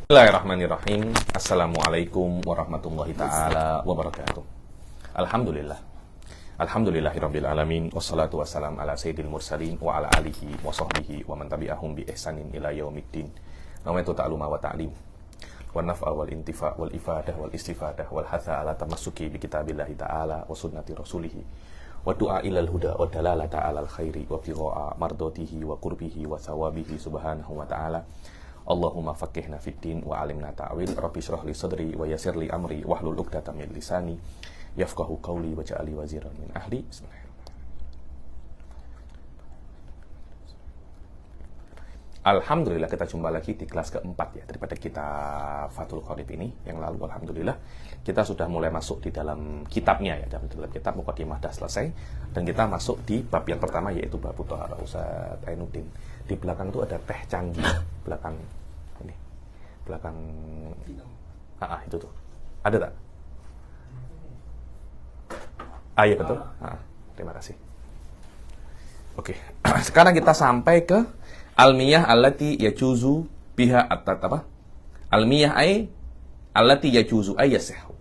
Bismillahirrahmanirrahim. Assalamualaikum warahmatullahi ta'ala wabarakatuh. Alhamdulillah. Alhamdulillahirabbil alamin wassalatu wassalam ala sayyidil mursalin wa ala alihi wa sahbihi wa man tabi'ahum bi ihsanin ila yaumiddin. Nawaitu ta'luma wa ta'lim wa naf'a wal intifa' wal ifadah wal istifadah wal hatha ala tamassuki bi kitabillahi ta'ala wa sunnati rasulih wa du'a ilal huda wa dalalata alal khairi wa bigha'a mardatihi wa qurbihi wa thawabihi subhanahu wa ta'ala. Allahumma faqihna fid din wa alimna ta'wil. Rabbi shrah li sadri wa yassir li amri wahlul 'uqdatam min lisani yafqahu qawli waj'al li waziran min ahli. Alhamdulillah, kita jumpa lagi di kelas keempat ya daripada kita Fathul Qorib ini. Yang lalu alhamdulillah kita sudah mulai masuk di dalam kitabnya ya, dalam kitab Muqaddimah dah selesai, dan kita masuk di bab yang pertama yaitu bab Thaharah. Ustaz Ainuddin, di belakang itu ada teh canggih, belakang ini, belakang itu tuh ada tak? Iya betul. Terima kasih. Oke, sekarang kita sampai ke almiyah allati yajuzu biha apa? Almiyah allati yajuzu yasihu.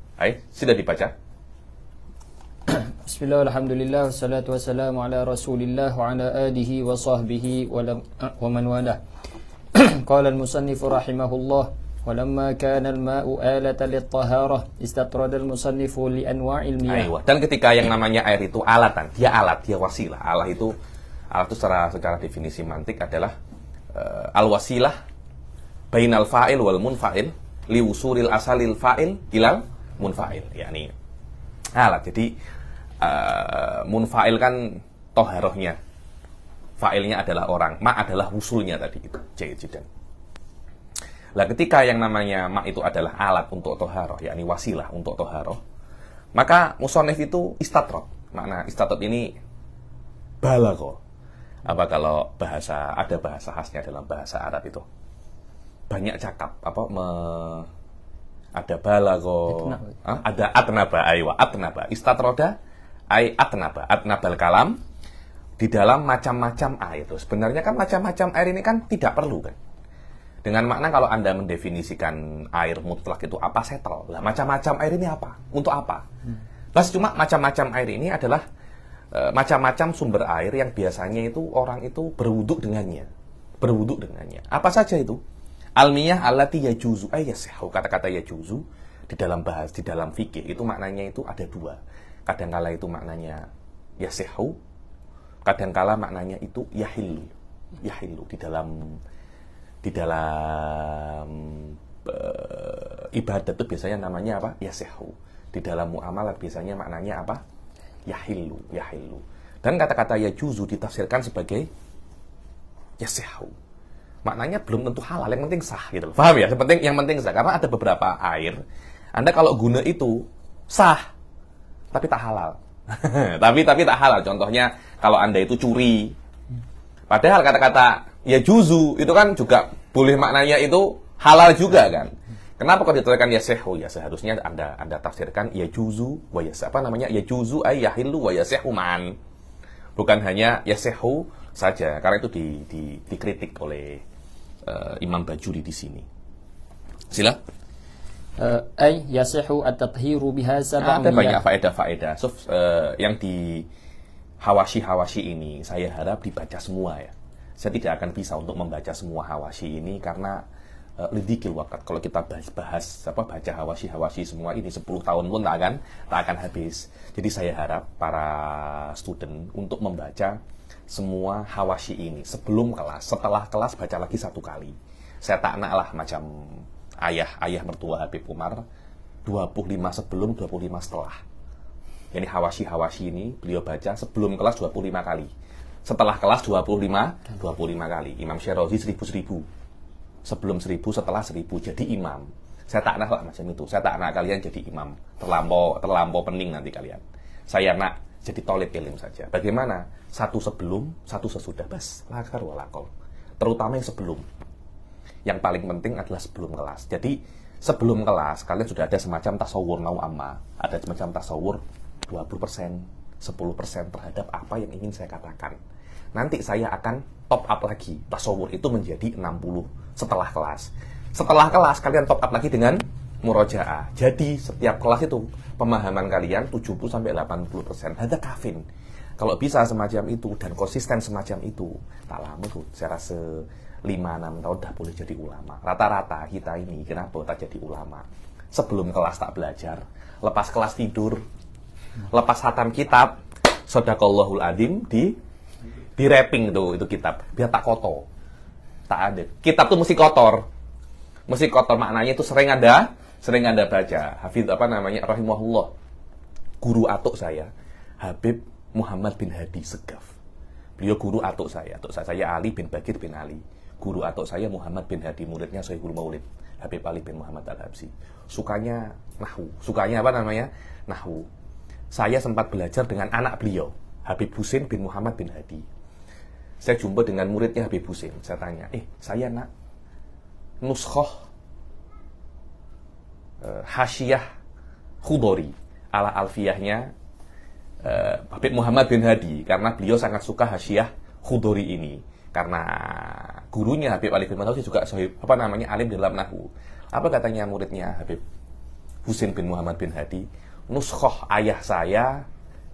Sudah dibaca? Bismillah, alhamdulillah, wassalatu wassalamu ala rasulillah wa ala alihi wa sahbihi wa man walah. Qala al-musannif rahimahullah, walamma kana al-ma'u alatan lit-taharah istatrada al-musannif li anwa'il miyah. Dan ketika yang namanya air itu alatan, dia alat, dia wasilah. Alat itu secara definisi mantik adalah al-wasilah bainal fa'il wal munfa'il li wusulil asalil fa'il ilal munfa'il, yakni alat. Jadi munfa'il kan toharohnya, fa'ilnya adalah orang, ma adalah wusulnya tadi itu. Jayyid. Lah ketika yang namanya ma itu adalah alat untuk toharoh, yakni wasilah untuk toharoh, maka musonef itu istatrot. Makna istatrot ini balagho. Apa kalau ada bahasa khasnya dalam bahasa Arab itu banyak cakap, ada balagho, ada atnaba, atnaba, istatroda atnaba, atnabal kalam, di dalam macam-macam air itu. Sebenarnya kan macam-macam air ini kan tidak perlu kan. Dengan makna kalau Anda mendefinisikan air mutlak itu apa, settle. Lah macam-macam air ini apa? Untuk apa? Lah cuma macam-macam air ini adalah macam-macam sumber air yang biasanya itu orang itu berwuduk dengannya. Apa saja itu? Almiyah allati yajuzu yasihu. Kata-kata yajuzu di dalam fikih itu maknanya itu ada dua. Kadangkala itu maknanya yasihu, kadangkala maknanya itu yahillu. Di dalam ibadat itu biasanya namanya apa? Yasihu. Di dalam muamalah biasanya maknanya apa? Yahillu. Dan kata-kata yajuzu ditafsirkan sebagai yasihu. Maknanya belum tentu halal, yang penting sah gitu loh. Paham ya? Yang penting sah. Karena ada beberapa air Anda kalau guna itu sah, tapi tak halal. tapi tak halal. Contohnya kalau Anda itu curi. Padahal kata-kata yajuzu itu kan juga boleh, maknanya itu halal juga kan. Kenapa kok dituliskan yasihu? Ya seharusnya Anda tafsirkan yajuzu wa yasihu. Yajuzu yahillu wa yasihu man. Bukan hanya yasihu saja, karena itu dikritik oleh Imam Bajuri di sini. Sila. Yasihu at-tathiru biha sab'an. Ada banyak faedah-faedah. Yang di hawashi ini saya harap dibaca semua ya. Saya tidak akan bisa untuk membaca semua hawashi ini karena lidikil wakat. Kalau kita baca hawashi semua ini 10 tahun pun tak akan habis. Jadi saya harap para student untuk membaca semua hawashi ini sebelum kelas. Setelah kelas baca lagi 1 kali. Saya tak nak lah macam ayah mertua Habib Umar, 25 sebelum, 25 setelah. Jadi hawashi ini beliau baca sebelum kelas 25 kali. Setelah kelas 25 kali. Imam Syarazi 1000. Sebelum 1000, setelah 1000 jadi imam. Saya tak nak lah macam itu. Saya tak nak kalian jadi imam terlampau pening nanti kalian. Saya nak jadi tolib ilm saja. Bagaimana? 1 sebelum, 1 sesudah. Bas, lakar walakol. Terutama yang sebelum. Yang paling penting adalah sebelum kelas. Jadi sebelum kelas kalian sudah ada semacam tasawur nau'amma. Ada semacam tasawur 20%, 10% terhadap apa yang ingin saya katakan. Nanti saya akan top up lagi. Tasawur itu menjadi 60 setelah kelas. Setelah kelas kalian top up lagi dengan murojaah. Jadi setiap kelas itu pemahaman kalian 70-80%. Ada kafin. Kalau bisa semacam itu dan konsisten semacam itu, tak lama tuh saya rasa 5-6 tahun dah boleh jadi ulama. Rata-rata kita ini kenapa tak jadi ulama? Sebelum kelas tak belajar, lepas kelas tidur, lepas khatam kitab, Shadaqallahul Adzim di wrapping tuh itu kitab biar tak kotor. Tak ada. Kitab tuh mesti kotor. Mesti kotor maknanya itu sering ada baca. Hafidz rahimahullah. Guru atuk saya, Habib Muhammad bin Hadi Segaf. Beliau guru atuk saya. Atuk saya Ali bin Bakir bin Ali. Guru atuk saya Muhammad bin Hadi, muridnya Syaikh Maulid Habib Ali bin Muhammad Al-Habsyi. Sukanya nahwu. Sukanya nahwu. Saya sempat belajar dengan anak beliau, Habib Husin bin Muhammad bin Hadi. Saya jumpa dengan muridnya Habib Husin. Saya tanya, saya nak nuskhoh Hasyiyah Khudori ala alfiyahnya Habib Muhammad bin Hadi, karena beliau sangat suka Hasyiyah Khudori ini. Karena gurunya Habib Ali bin Muhammad juga alim dalam nahwu. Apa katanya muridnya Habib Husin bin Muhammad bin Hadi? Nuskhoh ayah saya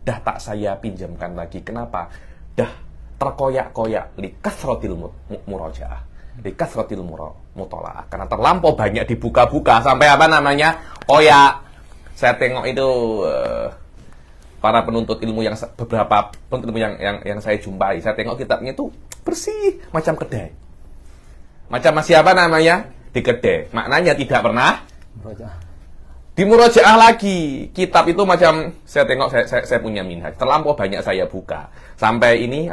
dah tak saya pinjamkan lagi. Kenapa? Dah terkoyak-koyak li kasratil murojaah, li kasratil mutolaah, karena terlampau banyak dibuka-buka sampai koyak. Saya tengok itu para penuntut ilmu yang beberapa penuntut ilmu yang saya jumpai, saya tengok kitabnya itu bersih macam kedai. Macam masih di kedai. Maknanya tidak pernah di murojaah lagi. Kitab itu macam saya tengok, saya punya minhaj, terlampau banyak saya buka. Sampai ini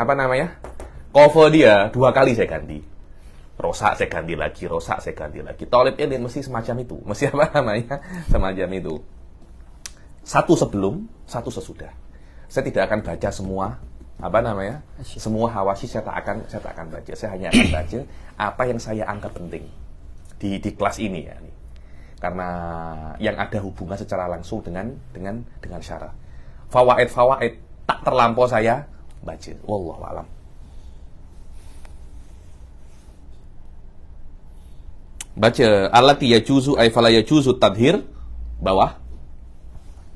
cover dia 2 kali saya ganti. Rosak saya ganti lagi, rosak saya ganti lagi. Thalib ilin mesti semacam itu. Mesti semacam itu. Satu sebelum, satu sesudah. Saya tidak akan baca semua semua hawasyi saya tak akan baca. Saya hanya akan baca apa yang saya anggap penting di kelas ini ya. Karena yang ada hubungan secara langsung dengan syarah. Fawaid tak terlampau saya baca. Wallahu a'lam. Baca allati yajuzu ay fala yajuzu tadhir bawah.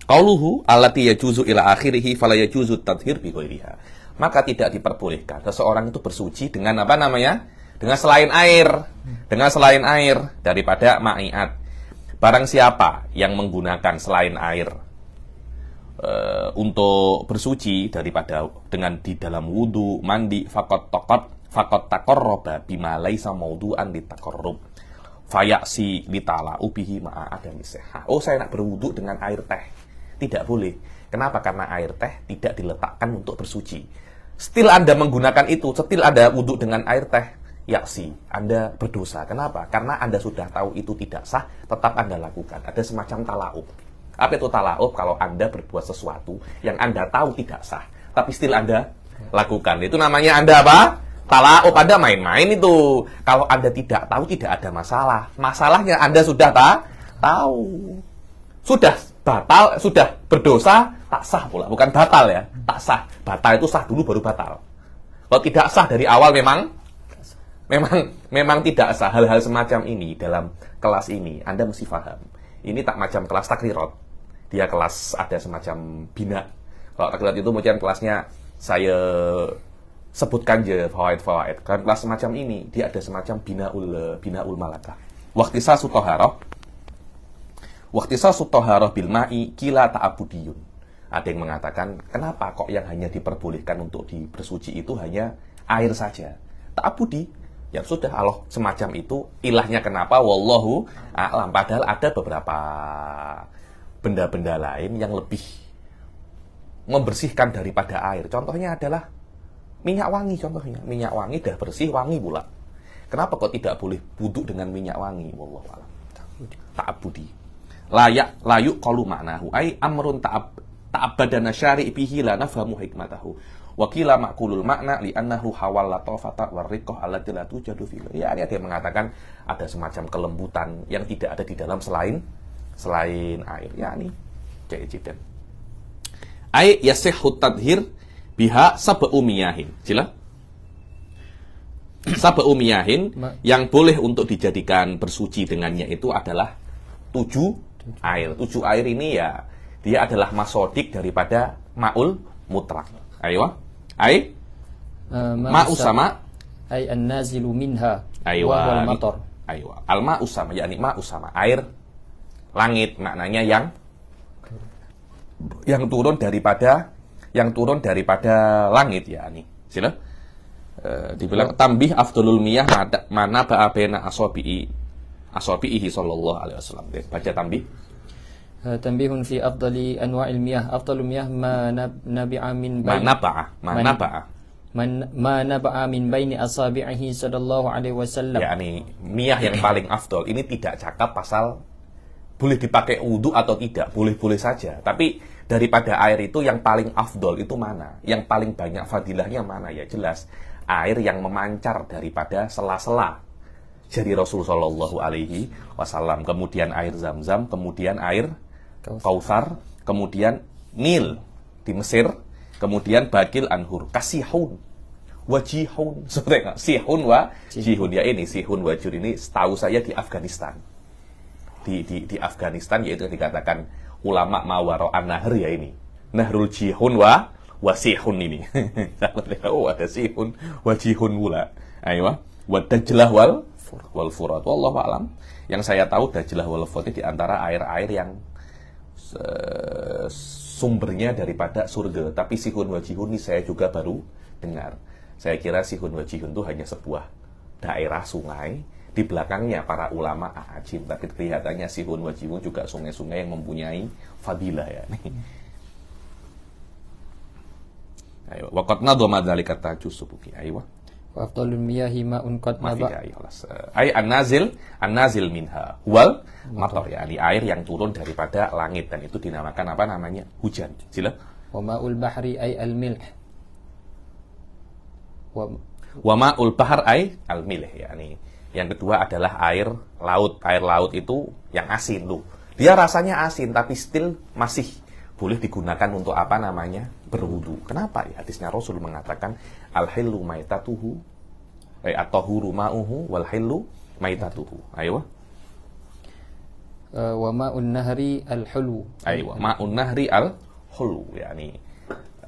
Qauluhu allati yajuzu ila akhirih fala yajuzu tadhir bi ghairiha. Maka tidak diperbolehkan seseorang itu bersuci dengan dengan selain air daripada ma'iat. Barang siapa yang menggunakan selain air untuk bersuci daripada dengan di dalam wudu, mandi, fakot taqarraba bima laisa maudu'an litaqarrub fayaksi litala ubihi ma'a adami sihah. Oh, saya nak berwudu dengan air teh. Tidak boleh. Kenapa? Karena air teh tidak diletakkan untuk bersuci. Still Anda menggunakan itu, still Anda wudu dengan air teh, yaksi, Anda berdosa. Kenapa? Karena Anda sudah tahu itu tidak sah, tetap Anda lakukan. Ada semacam talaub. Apa itu talaub? Kalau Anda berbuat sesuatu yang Anda tahu tidak sah, tapi still Anda lakukan. Itu namanya Anda apa? Talaub. Anda main-main itu. Kalau Anda tidak tahu, tidak ada masalah. Masalahnya Anda sudah tahu. Sudah batal, sudah berdosa, tak sah pula. Bukan batal ya, tak sah. Batal itu sah dulu baru batal. Kalau tidak sah dari awal memang tidak sah. Hal-hal semacam ini dalam kelas ini Anda mesti paham. Ini tak macam kelas takrirat. Dia kelas ada semacam bina. Kalau takrirat itu macam kelasnya saya sebutkan je fawaid. Kalau kelas semacam ini dia ada semacam binaul malakah. Waqtisasu toharoh bil ma'i kila ta'abudiyun. Ada yang mengatakan, kenapa kok yang hanya diperbolehkan untuk bersuci itu hanya air saja? Ta'abudi. Ya sudah, Allah semacam itu. Ilahnya kenapa? Wallahu a'lam. Padahal ada beberapa benda-benda lain yang lebih membersihkan daripada air. Contohnya adalah minyak wangi. Minyak wangi dah bersih, wangi pula. Kenapa kok tidak boleh wudu dengan minyak wangi? Wallahu a'lam. Ta'abudi. Layu qalu ma'nahu ay amrun ta'abbadana syari' bihi la nafhamu hikmatahu. Wakila makulul makna li'annahu hawal latofata warriqoh allati la tujadu fil. Ya, ini ada yang mengatakan ada semacam kelembutan yang tidak ada di dalam selain air. Ya, ini jaijidan. Yasihhu tadhir biha sab'u miyahin. Sila. Sab'u miyahin yang boleh untuk dijadikan bersuci dengannya itu adalah 7 air. 7 air ini ya dia adalah masodik daripada ma'ul mutlak. Ayo. Ma'us sama ay an-nazilu minha aywa wa wal matar. Aywa. Al-ma'us sama yakni ma'us sama air langit, maknanya yang turun daripada langit ya nih. Sila. Dibilang tambih afdalul miyah mana ba'abena asabihi sallallahu alaihi wasallam. Baca tambih. Tanbihun fi afdali anwa'il miyah. Afdalul miyah ma nabi'a min baini asabi'ihi sallallahu alaihi wasallam. Yani miyah yang paling afdal ini tidak cakap pasal boleh dipakai wudu atau tidak, boleh-boleh saja. Tapi daripada air itu yang paling afdol itu mana? Yang paling banyak fadilahnya mana? Ya jelas air yang memancar daripada sela-sela jari Rasul sallallahu alaihi wasallam, kemudian air Zam-Zam, kemudian air Kautsar, kemudian Nil di Mesir, kemudian Bakil Anhur, kasihun wajihun, seperti sihun wa jihun ya ini sihun wajur ini setahu saya di Afghanistan. Di Afghanistan yaitu dikatakan ulama mawaro an-nahr ya ini. Nahrul jihun wa wasihun ini. Oh ada sihun wajihun pula. Ayo wa dajlah wal furat. Wallahu alam. Yang saya tahu dajlah wal furat di antara air-air yang sumbernya daripada surga. Tapi sihun wajihun ini saya juga baru dengar. Saya kira sihun wajihun itu hanya sebuah daerah sungai. Di belakangnya para ulama ajim, tapi kelihatannya sihun wajihun juga sungai-sungai yang mempunyai fadilah ya. Ayo, waqad nadhama dzalika tajusubuki. Ayo. Wa afdalul miyahi ma'un qad naba. Ai an-nazil minha wal matar ya, air yang turun daripada langit dan itu dinamakan apa namanya? Hujan. Sila. Wa ma'ul bahri ay al-milh. Wa ma'ul bahr ay al-milh yakni yang kedua adalah air laut. Air laut itu yang asin tuh. Dia rasanya asin tapi still masih boleh digunakan untuk apa namanya? Berwudu. Kenapa? Ya, hadisnya Rasul mengatakan al-hillu maitatuhu at-tahuru ma'uhu wal hillu maitatuhu. Ayo. Wa ma'un nahri al-hulu. Ayo, ma'un nahri al-hulu yakni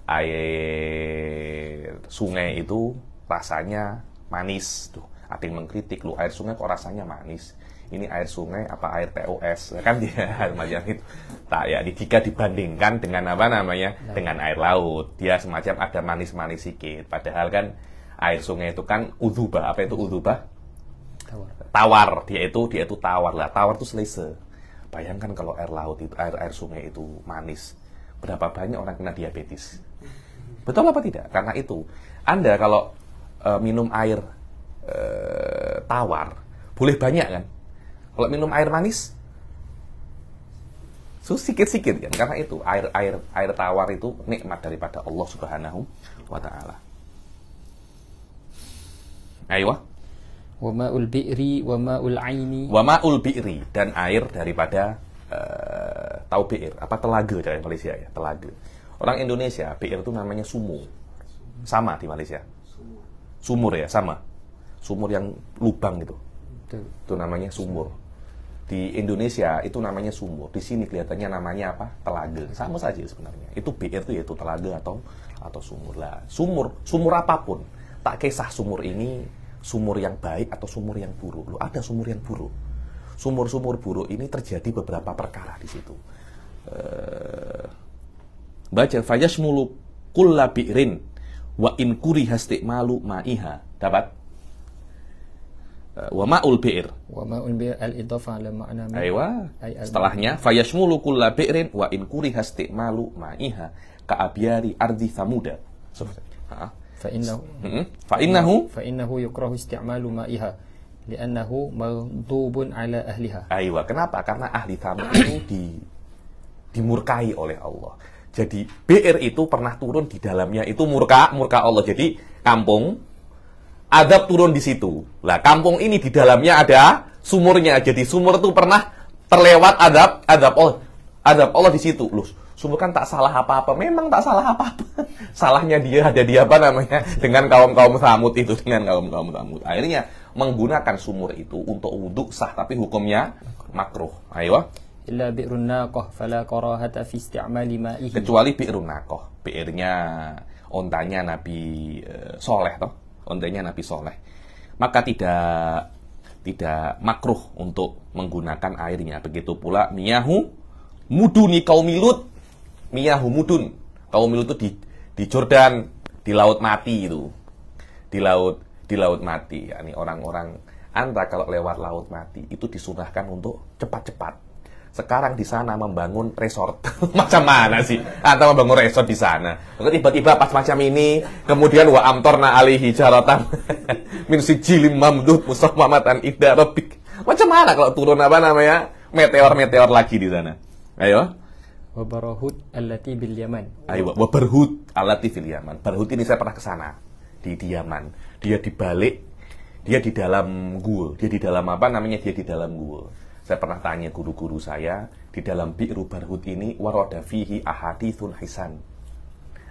air sungai itu rasanya manis tuh. Ada yang mengkritik, lu air sungai kok rasanya manis. Ini air sungai apa air TOS? Kan dia macam itu. Tak ya, jika dibandingkan dengan apa namanya? Dengan air laut, dia semacam ada manis-manis sedikit. Padahal kan air sungai itu kan udzubah. Apa itu udzubah? Tawar. Dia itu tawar lah. Tawar itu selesa. Bayangkan kalau air laut itu, air sungai itu manis. Berapa banyak orang kena diabetes? Betul apa tidak? Karena itu, Anda kalau minum air tawar boleh banyak kan, kalau minum air manis sikit-sikit kan, karena itu air tawar itu nikmat daripada Allah Subhanahu wa taala. Ayo. Wa ma'ul bi'ri wa ma'ul aini. Wa ma'ul bi'ri dan air daripada tahu bi'ir apa telaga dari Malaysia ya, telaga. Orang Indonesia bi'ir itu namanya sumur. Sama di Malaysia. Sumur ya, sama. Sumur yang lubang gitu. Itu namanya sumur. Di Indonesia itu namanya sumur. Di sini kelihatannya namanya apa? Telaga. Sama saja sebenarnya. Itu bi'ir itu yaitu telaga atau sumur lah. Sumur apapun. Tak kisah sumur ini sumur yang baik atau sumur yang buruk. Loh, ada sumur yang buruk. Sumur-sumur buruk ini terjadi beberapa perkara di situ. Baca fayashmulu kulla bi'rin wa in kuriha isti'malu ma'iha. Dapat? Wa ma'ul bi'r. Wa ma'ul bi'r al-idhafah ala ma'na. Aywa. Setelahnya fayashmulu kulla bi'rin wa in kuriha isti'malu ma'iha ka abyari ardi thamuda. Fa innahu yukrahu isti'malu ma'iha li'annahu maghdubun ala ahliha. Aywa. Kenapa? Karena ahli Thamud itu dimurkai oleh Allah. Jadi bi'r itu pernah turun di dalamnya itu murka Allah. Jadi kampung adab turun di situ. Lah kampung ini di dalamnya ada sumurnya. Jadi sumur itu pernah terlewat adab Allah di situ. Loh, Sumur kan tak salah apa-apa. Memang tak salah apa-apa. Salahnya dia ada di apa namanya dengan kaum-kaum Tsamud itu, dengan kaum-kaum Tsamud. Akhirnya menggunakan sumur itu untuk wudhu sah, tapi hukumnya makruh. Ayo. Illa bi'run naqah fala karahata fi isti'mali ma'ihi. Kecuali bi'run naqah, bi'irnya ontanya Nabi Soleh toh, ontanya Nabi Soleh. Maka tidak makruh untuk menggunakan airnya. Begitu pula miyahu muduni kaumi Lut. Miyahu mudun. Kaum Lut itu di Jordan, di laut mati itu. Di laut mati. Yani orang-orang Anda kalau lewat laut mati itu disunahkan untuk cepat-cepat. Sekarang di sana membangun resort. Macam mana sih? Anda membangun resort di sana. Lalu tiba-tiba pas macam ini, kemudian wa amtorna alihi jaratan min sijilim mamdud musawwamatan inda rabbik. Macam mana kalau turun apa namanya? Meteor-meteor lagi di sana. Ayo. Wa barahut allati bil Yaman. Ayo, wa barhut allati fil Yaman. Barhut ini saya pernah ke sana di Yaman. Dia dibalik, dia di dalam gua. Dia di dalam apa namanya? Dia di dalam gua. Saya pernah tanya guru-guru saya, di dalam Bi'ru Barhut ini warada fihi ahaditsun hisan.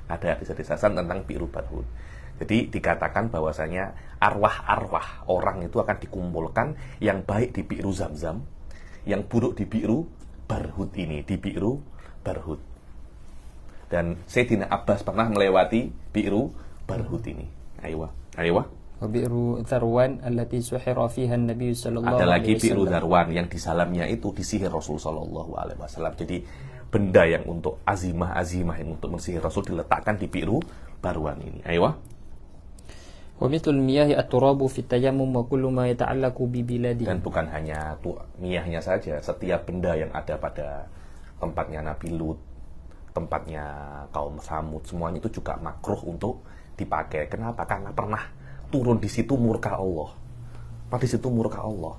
Ada hadis-hadis hasan tentang Bi'ru Barhut. Jadi dikatakan bahwasanya arwah-arwah orang itu akan dikumpulkan, yang baik di Bi'ru Zamzam, yang buruk di Bi'ru Barhut ini, di Bi'ru Barhut. Dan Sayyidina Abbas pernah melewati Bi'ru Barhut ini. Ayo. Wa bi'ru Dzarwan allati suhira fiha an-nabiy sallallahu alaihi wasallam. Ada lagi Bi'ru Dzarwan yang di dalamnya itu disihir Rasul sallallahu alaihi wasallam. Jadi benda yang untuk azimah yang untuk mensihir Rasul diletakkan di Bi'ru Dzarwan ini. Ayo. Wa mithlul miyahi at-turabu fi tayammum wa kullu ma yata'allaqu bi biladi. Dan bukan hanya miyahnya saja, setiap benda yang ada pada tempatnya Nabi Lut, tempatnya kaum Tsamud, semuanya itu juga makruh untuk dipakai. Kenapa? Karena pernah turun di situ murka Allah. Di situ murka Allah.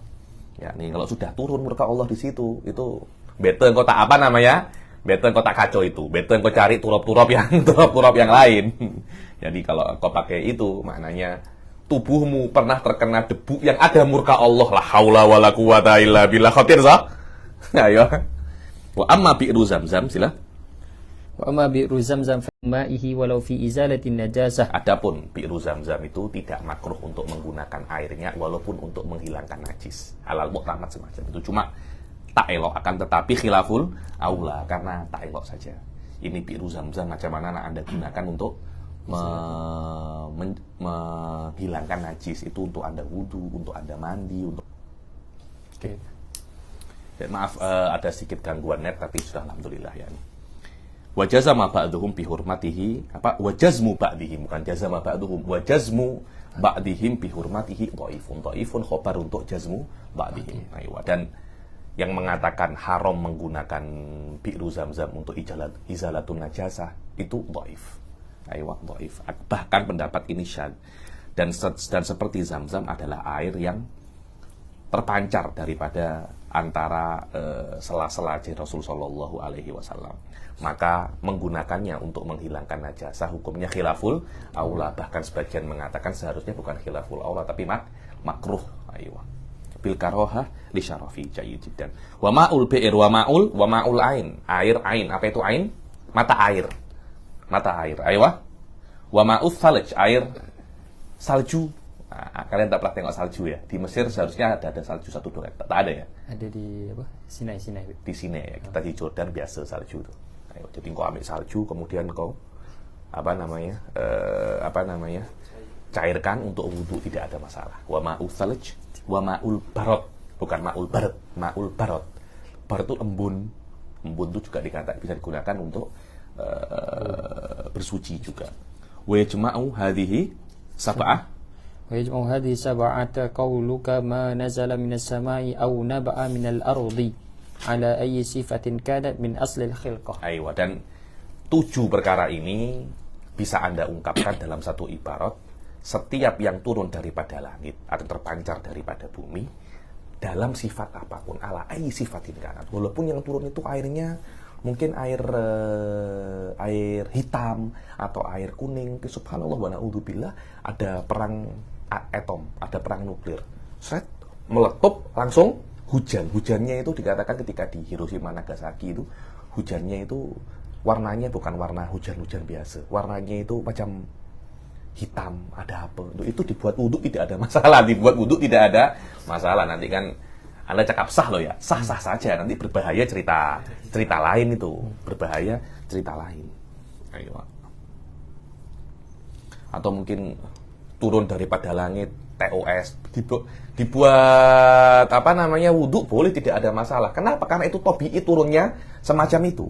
Ya, nih kalau sudah turun murka Allah di situ, itu bete engko tak apa namanya? Bete engko tak kacau itu. Bete engko cari turap-turap yang lain. Jadi kalau engkau pakai itu, maknanya tubuhmu pernah terkena debu yang ada murka Allah. La haula wala quwata illa billah. Khatir sah? Ayo. Wa amma bi'ru Zamzam, sila. Wa amma bi'ru Zamzam fa ma'ihi walau fi izalatin najasah. Adapun Bi'ru Zamzam itu tidak makruh untuk menggunakan airnya walaupun untuk menghilangkan najis. Halal muhtamat semacam itu. Cuma tak elok, akan tetapi khilaful aula, karena tak elok saja. Ini Bi'ru Zamzam macam mana Anda gunakan untuk menghilangkan najis, itu untuk Anda wudu, untuk Anda mandi, untuk. Oke. Dan maaf ada sedikit gangguan net, tapi sudah alhamdulillah ya. Wajazama ba'duhum bi hurmatihi, wajazmu ba'dihim, bukan jazama ba'duhum, wajazmu ba'dihim bi hurmatihi dhaifun khobar untuk jazmu ba'dihim. Dan yang mengatakan haram menggunakan Bi'ru Zamzam untuk izalatun najasah itu dhaif. Dhaif. Bahkan pendapat ini syadz. Dan seperti Zamzam adalah air yang terpancar daripada antara sela-sela Rasul sallallahu alaihi wasallam. Maka menggunakannya untuk menghilangkan najasah hukumnya khilaful aula. Bahkan sebagian mengatakan seharusnya bukan khilaful aula tapi makruh. Bil karohah li syarafi jayyid jiddan. Wa ma'ul bi'r wa ma'ul ain. Air. Apa itu ain? Mata air. Wa ma'us salj, air salju. Nah, kalian tak pernah tengok salju ya? Di Mesir seharusnya ada salju 1 2 hektar. Tak ada ya? Ada di apa? Sinai. Di Sinai ya. Kita di Jordan biasa salju tuh. Jadi kau ambil salju, kemudian kau cairkan untuk wudhu, tidak ada masalah. Wa ma'ul salj, wa ma'ul barot, bukan ma'ul barat, ma'ul barot. Barot itu embun itu juga bisa digunakan untuk bersuci juga. Wa yajma'u hadhihi sab'ah. Wa yajma'u hadhihi sab'ata qawluka ma nazala minas sama'i aw naba'a minal ardi ala ayyi sifatin kanat min aslil khilqah. Dan 7 perkara ini bisa Anda ungkapkan dalam satu ibarat. Setiap yang turun daripada langit atau terpancar daripada bumi dalam sifat apapun, ala ayyi sifatin kanat. Walaupun yang turun itu airnya mungkin air hitam atau air kuning, subhanallah wa na'udzubillah, ada perang atom, ada perang nuklir, meletup langsung hujannya itu dikatakan ketika di Hiroshima Nagasaki itu hujannya itu warnanya bukan warna hujan-hujan biasa. Warnanya itu macam hitam, ada apa. Itu dibuat wudhu tidak ada masalah. Dibuat wudhu tidak ada masalah. Nanti kan Anda cakap sah loh ya. Sah-sah saja. Nanti berbahaya cerita lain itu. Berbahaya cerita lain. Ayo. Atau mungkin turun daripada langit, TOS, dibuat wudhu boleh, tidak ada masalah. Kenapa? Karena itu tobi'i turunnya semacam itu.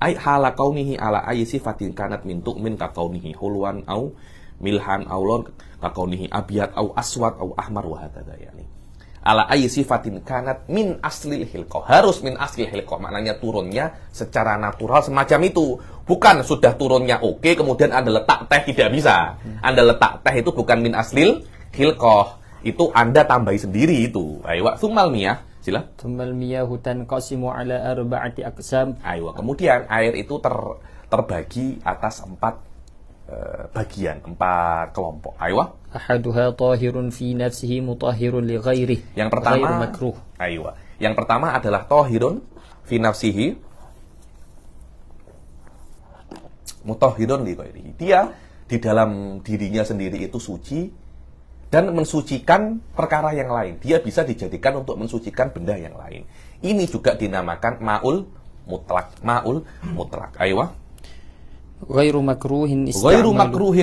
Ai hala kaunihi ala ayyi sifatin kanat min tu'min ka kaunihi hulwan au milhan au lon ka kaunihi abyad au aswad au ahmar wa hakadha yani. Ala ayyi sifatin kanat min aslil hilqah. Harus min aslil hilqah, maknanya turunnya secara natural semacam itu. Bukan sudah turunnya oke, kemudian Anda letak teh, tidak bisa. Anda letak teh itu bukan min aslil hilqah. Itu Anda tambahi sendiri itu. Ayo, tsummal miyah, sila. Tsummal miyahu tanqasimu ala arba'ati aqsam. Ayo, kemudian air itu terbagi atas 4 bagian, 4 kelompok. Ayo. Ahaduha tahirun fi nafsihi mutahhirun li ghairihi. Yang pertama, ghairu makruh. Ayo. Yang pertama adalah tahirun fi nafsihi mutahhirun li ghairihi. Dia di dalam dirinya sendiri itu suci dan mensucikan perkara yang lain. Dia bisa dijadikan untuk mensucikan benda yang lain. Ini juga dinamakan ma'ul mutlak. Ma'ul mutlak. Ayo. Ghairu makruhin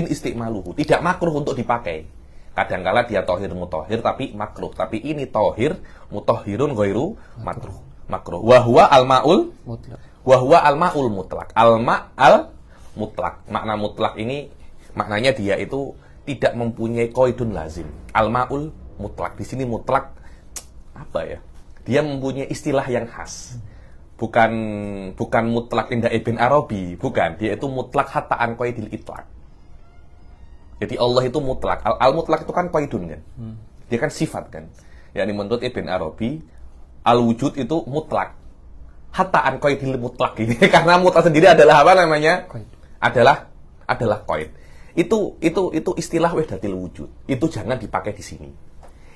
istimaluhu. Tidak makruh untuk dipakai. Kadangkala dia tohir mutahhir tapi makruh. Tapi ini tohir mutahhirun ghairu makruh. Wa huwa al-ma'ul mutlak. Wa huwa al-ma'ul mutlak. Al-ma'al mutlak. Makna mutlak ini maknanya dia itu tidak mempunyai qaidun lazim. Al-ma'ul mutlak. Di sini mutlak apa ya? Dia mempunyai istilah yang khas. Bukan mutlak inda Ibn Arabi, bukan. Dia itu mutlak hatta an qaidil itlaq. Jadi Allah itu mutlak. Al-mutlak itu kan qaidun kan. Dia kan sifat kan. Yani menurut Ibn Arabi, al-wujud itu mutlak. Hatta an qaidil mutlak ini. Karena mutlak sendiri adalah apa namanya? Adalah qaid. Itu istilah wahdatil wujud. Itu jangan dipakai di sini.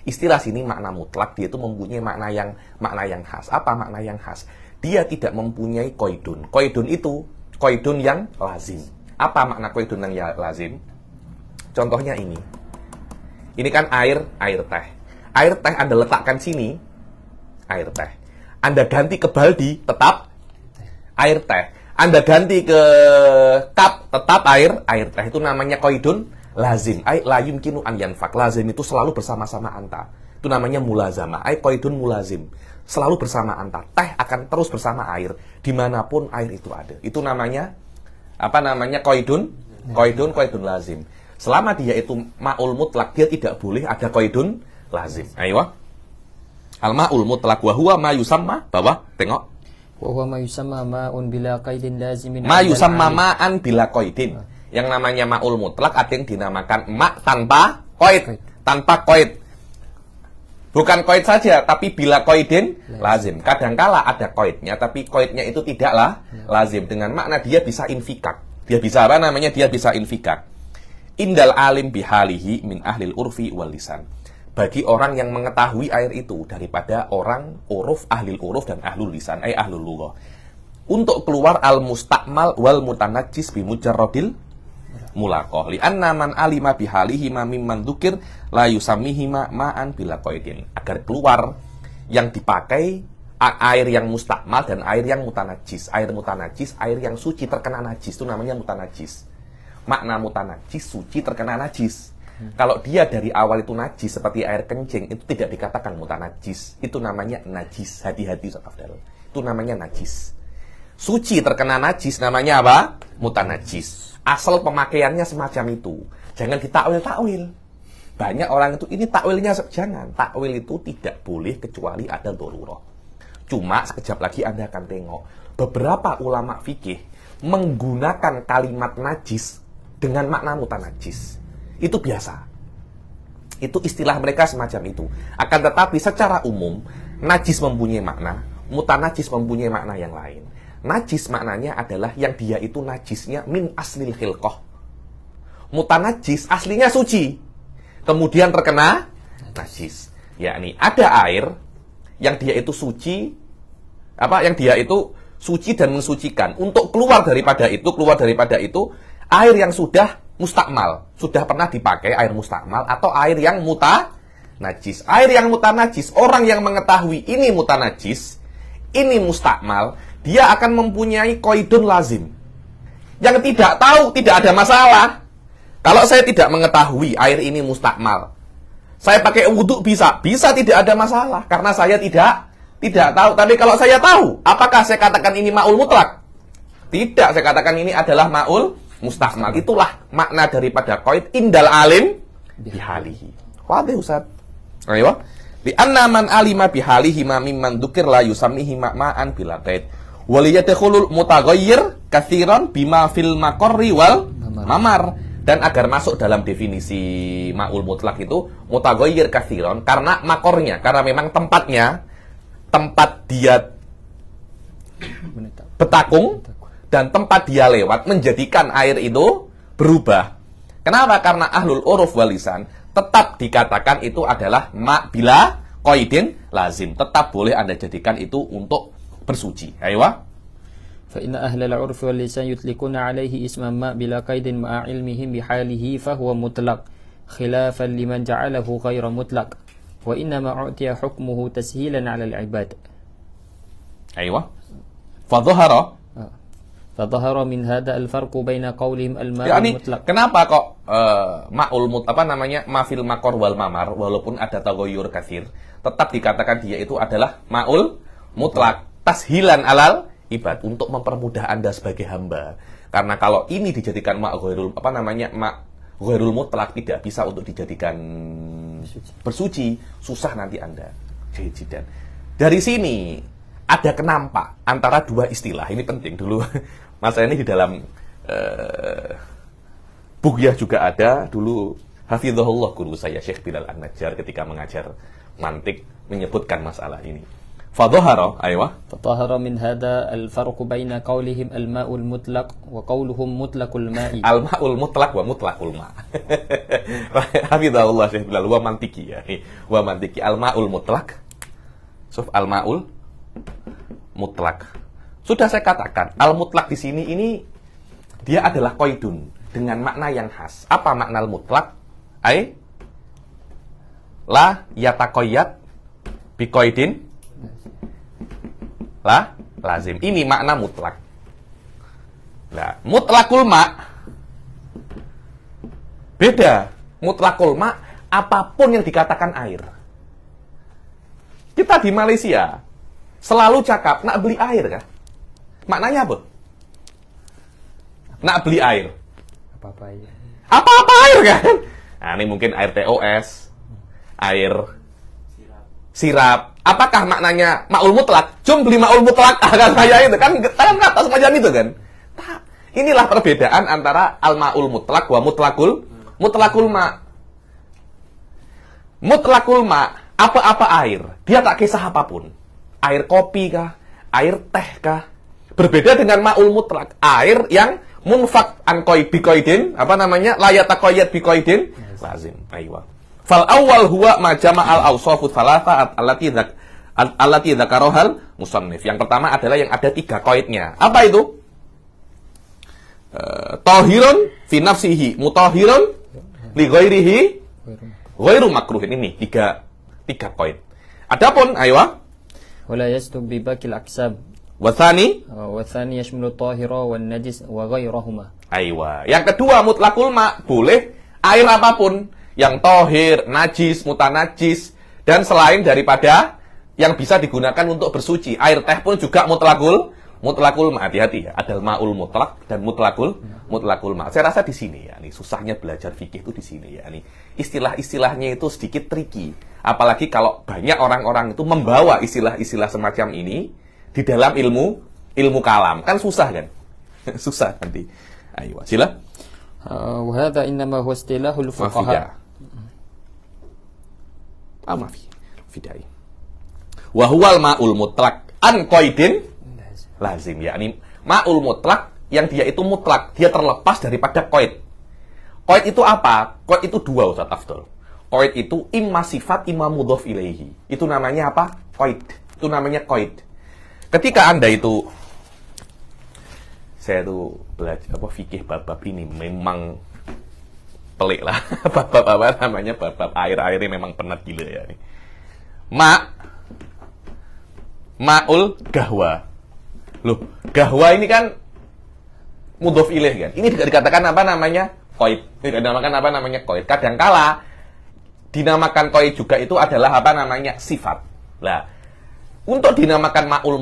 Istilah sini makna mutlak, dia itu mempunyai makna yang khas. Apa makna yang khas? Dia tidak mempunyai qaidun. Qaidun itu qaidun yang lazim. Apa makna qaidun yang lazim? Contohnya ini. Ini kan air teh. Air teh Anda letakkan sini, air teh. Anda ganti ke baldi, tetap air teh. Anda ganti ke cup, tetap air teh. Itu namanya qaidun lazim. Ai la yumkinu an yanfak. Lazim itu selalu bersama-sama anta. Itu namanya mulazamah. Ai qaidun mulazim. Selalu bersama anta. Teh akan terus bersama air dimanapun air itu ada. Itu namanya qaidun lazim. Selama dia itu ma'ul mutlak, dia tidak boleh ada qaidun lazim. Ayo. Al-ma'ul mutlak wa huwa ma yusamma, bawah tengok. Wa huwa ma yusamma ma'un bila qaidin lazimin. Ma yusamma ma'an bila qaidin. Yang namanya ma'ul mutlak ada yang dinamakan ma' tanpa qaid. Tanpa qaid. Bukan qaid saja, tapi bila qaidin lazim. Kadangkala ada qaidnya, tapi qaidnya itu tidaklah lazim. Dengan makna dia bisa infikak. Dia bisa apa namanya? Dia bisa infikak. Indal alim bihalihi min ahlil urfi wal lisan. Bagi orang yang mengetahui air itu daripada orang uruf, ahlil uruf dan ahlul lisan, ahlul lughah. Untuk keluar al-mustakmal wal mutanajjis bimujarradil mulaqah. Li anna man alima bihalihi ma mimman dzukir la yusammihi ma'an bila qaidin. Agar keluar yang dipakai air yang mustakmal dan air yang mutanajjis. Air mutanajjis, air yang suci terkena najis, itu namanya mutanajjis. Makna mutanajjis, suci terkena najis. Kalau dia dari awal itu najis seperti air kencing, itu tidak dikatakan mutanajjis. Itu namanya najis. Hati-hati Afdal. Itu namanya najis. Suci terkena najis namanya apa? Mutanajjis. Asal pemakaiannya semacam itu. Jangan ditakwil-takwil. Banyak orang itu, ini takwilnya jangan. Takwil itu tidak boleh kecuali ada darurah. Cuma sekejap lagi Anda akan tengok. Beberapa ulama fikih menggunakan kalimat najis dengan makna mutanajis. Itu biasa. Itu istilah mereka semacam itu. Akan tetapi secara umum, najis mempunyai makna, mutanajis mempunyai makna yang lain. Najis maknanya adalah yang dia itu najisnya min aslil khilqah. Mutanajis aslinya suci, kemudian terkena najis. Yakni ada air yang dia itu suci, yang dia itu suci dan mensucikan. Untuk keluar daripada itu air yang sudah mustakmal, sudah pernah dipakai air mustakmal atau air yang najis. Air yang najis, orang yang mengetahui ini najis, ini mustakmal, dia akan mempunyai qaidun lazim. Yang tidak tahu tidak ada masalah. Kalau saya tidak mengetahui air ini mustakmal, saya pakai wudhu bisa tidak ada masalah karena saya tidak tahu. Tapi kalau saya tahu, apakah saya katakan ini ma'ul mutlak? Tidak, saya katakan ini adalah ma'ul mustakmal. Itulah makna daripada qaid indal alim bihalihi. Wadih Ustaz. Ayo. Bi anna man alima bihalihi ma mimman dzukir la yusammihi ma'an bila qaid. Waliyadkhulul mutaghayyir katsiran bima fil maqarri wal mamar. Dan agar masuk dalam definisi ma'ul mutlak itu mutaghayyir katsiran karena makornya, karena memang tempat dia betakung dan tempat dia lewat menjadikan air itu berubah. Kenapa? Karena ahlul uruf wal lisan tetap dikatakan itu adalah ma' bila qaidin lazim. Tetap boleh Anda jadikan itu untuk bersuci. Ayo. فإن أهل العرف واللسان يطلقون عليه اسم ما بلا قيد مع علمهم بحاله فهو مطلق خلافا لمن جعله غير مطلق وإنما أعطي حكمه تسهيلا على العباد. أيوة. فظهر من هذا الفرق بين قولهم الماء المطلق. Kenapa kok mafil makor wal mamar walaupun ada taghayyur katsir tetap dikatakan dia itu adalah ma'ul mutlak tashilan alal ibad, untuk mempermudah Anda sebagai hamba. Karena kalau ini dijadikan ghairul mutlak tidak bisa untuk dijadikan bersuci, susah nanti Anda. Jidan. Dari sini ada kenampak antara dua istilah. Ini penting dulu. Masa ini di dalam Bughyah juga ada dulu. Hafizahullah guru saya Syekh Bilal An-Najjar ketika mengajar mantik menyebutkan masalah ini. فظهر من هذا الفرق بين قولهم الماء المطلق وقولهم مطلق الماء. الماء المطلق ومطلق الماء. حفظه الله Syekh Bilal wa mantiki ya. Wa mantiki al-ma'ul mutlaq. Al-ma'ul mutlaq. Sudah saya katakan, al-mutlaq di sini ini dia adalah qaidun dengan makna yang khas. Apa makna al-mutlaq? La yataqayyad biqaidin lazim. Ini makna mutlak. Nah, mutlakul ma beda. Mutlakul ma apapun yang dikatakan air. Kita di Malaysia selalu cakap nak beli air kan? Maknanya apa? Nak beli air. Apa-apa air. Apa-apa air kan? Nah, ini mungkin air TOS, air sirap. Apakah maknanya ma'ul mutlak? Jom beli ma'ul mutlak. Kan saya itu kan kata semacam itu kan. Nah, inilah perbedaan antara al-ma'ul mutlak wa mutlakul ma. Mutlakul ma apa-apa air. Dia tak kisah apapun. Air kopi kah? Air teh kah? Berbeda dengan ma'ul mutlak. Air yang munfak an biqaidin, la yataqayyad biqaidin lazim. Aywa. Fal awal huwa ma jama'al awsafut thalatha allati dzakarohal musannif. Yang pertama adalah yang ada 3 qaidnya. Apa itu? Tahirun fi nafsihi, mutahhirun li ghairihi, ghairu makruhin. Ini 3 qaid. Adapun aywa wala yasduq bi baqil aqsam. Wathani yashmulu tahira wan najis wa ghairahuma. Aywa. Yang kedua mutlakul ma, boleh air apapun yang tohir, najis, mutanajis, dan selain daripada yang bisa digunakan untuk bersuci. Air teh pun juga mutlakul ma. Hati-hati ya, ada ma'ul mutlak dan mutlakul ma. Saya rasa di sini ya, nih susahnya belajar fikih itu di sini ya, nih istilah-istilahnya itu sedikit tricky. Apalagi kalau banyak orang-orang itu membawa istilah-istilah semacam ini di dalam ilmu kalam, kan susah kan? Susah nanti. Ayo, sila. Wa hadza innama huwa istilahul fuqaha. Fidai. Wa huwal ma'ul mutlak an qaidin lazim, yakni ma'ul mutlak yang dia itu mutlak, dia terlepas daripada qaid. Qaid itu apa? Qaid itu 2 Ustaz Afdol. Qaid itu imma sifat imma mudhof ilaihi. Itu namanya apa? Qaid. Itu namanya qaid. Ketika Anda itu saya tuh belajar fikih bab-bab ini memang pelik lah. Bab-bab apa namanya, bab-bab air ini memang penat gila ya. Ma'ul gahwa. Loh, gahwa ini kan mudhof ilaih kan. Ini juga dikatakan apa namanya? Qaid. Ini dinamakan apa namanya? Qaid. Kadangkala dinamakan qaid juga itu adalah apa namanya? Sifat. Lah, untuk dinamakan ma'ul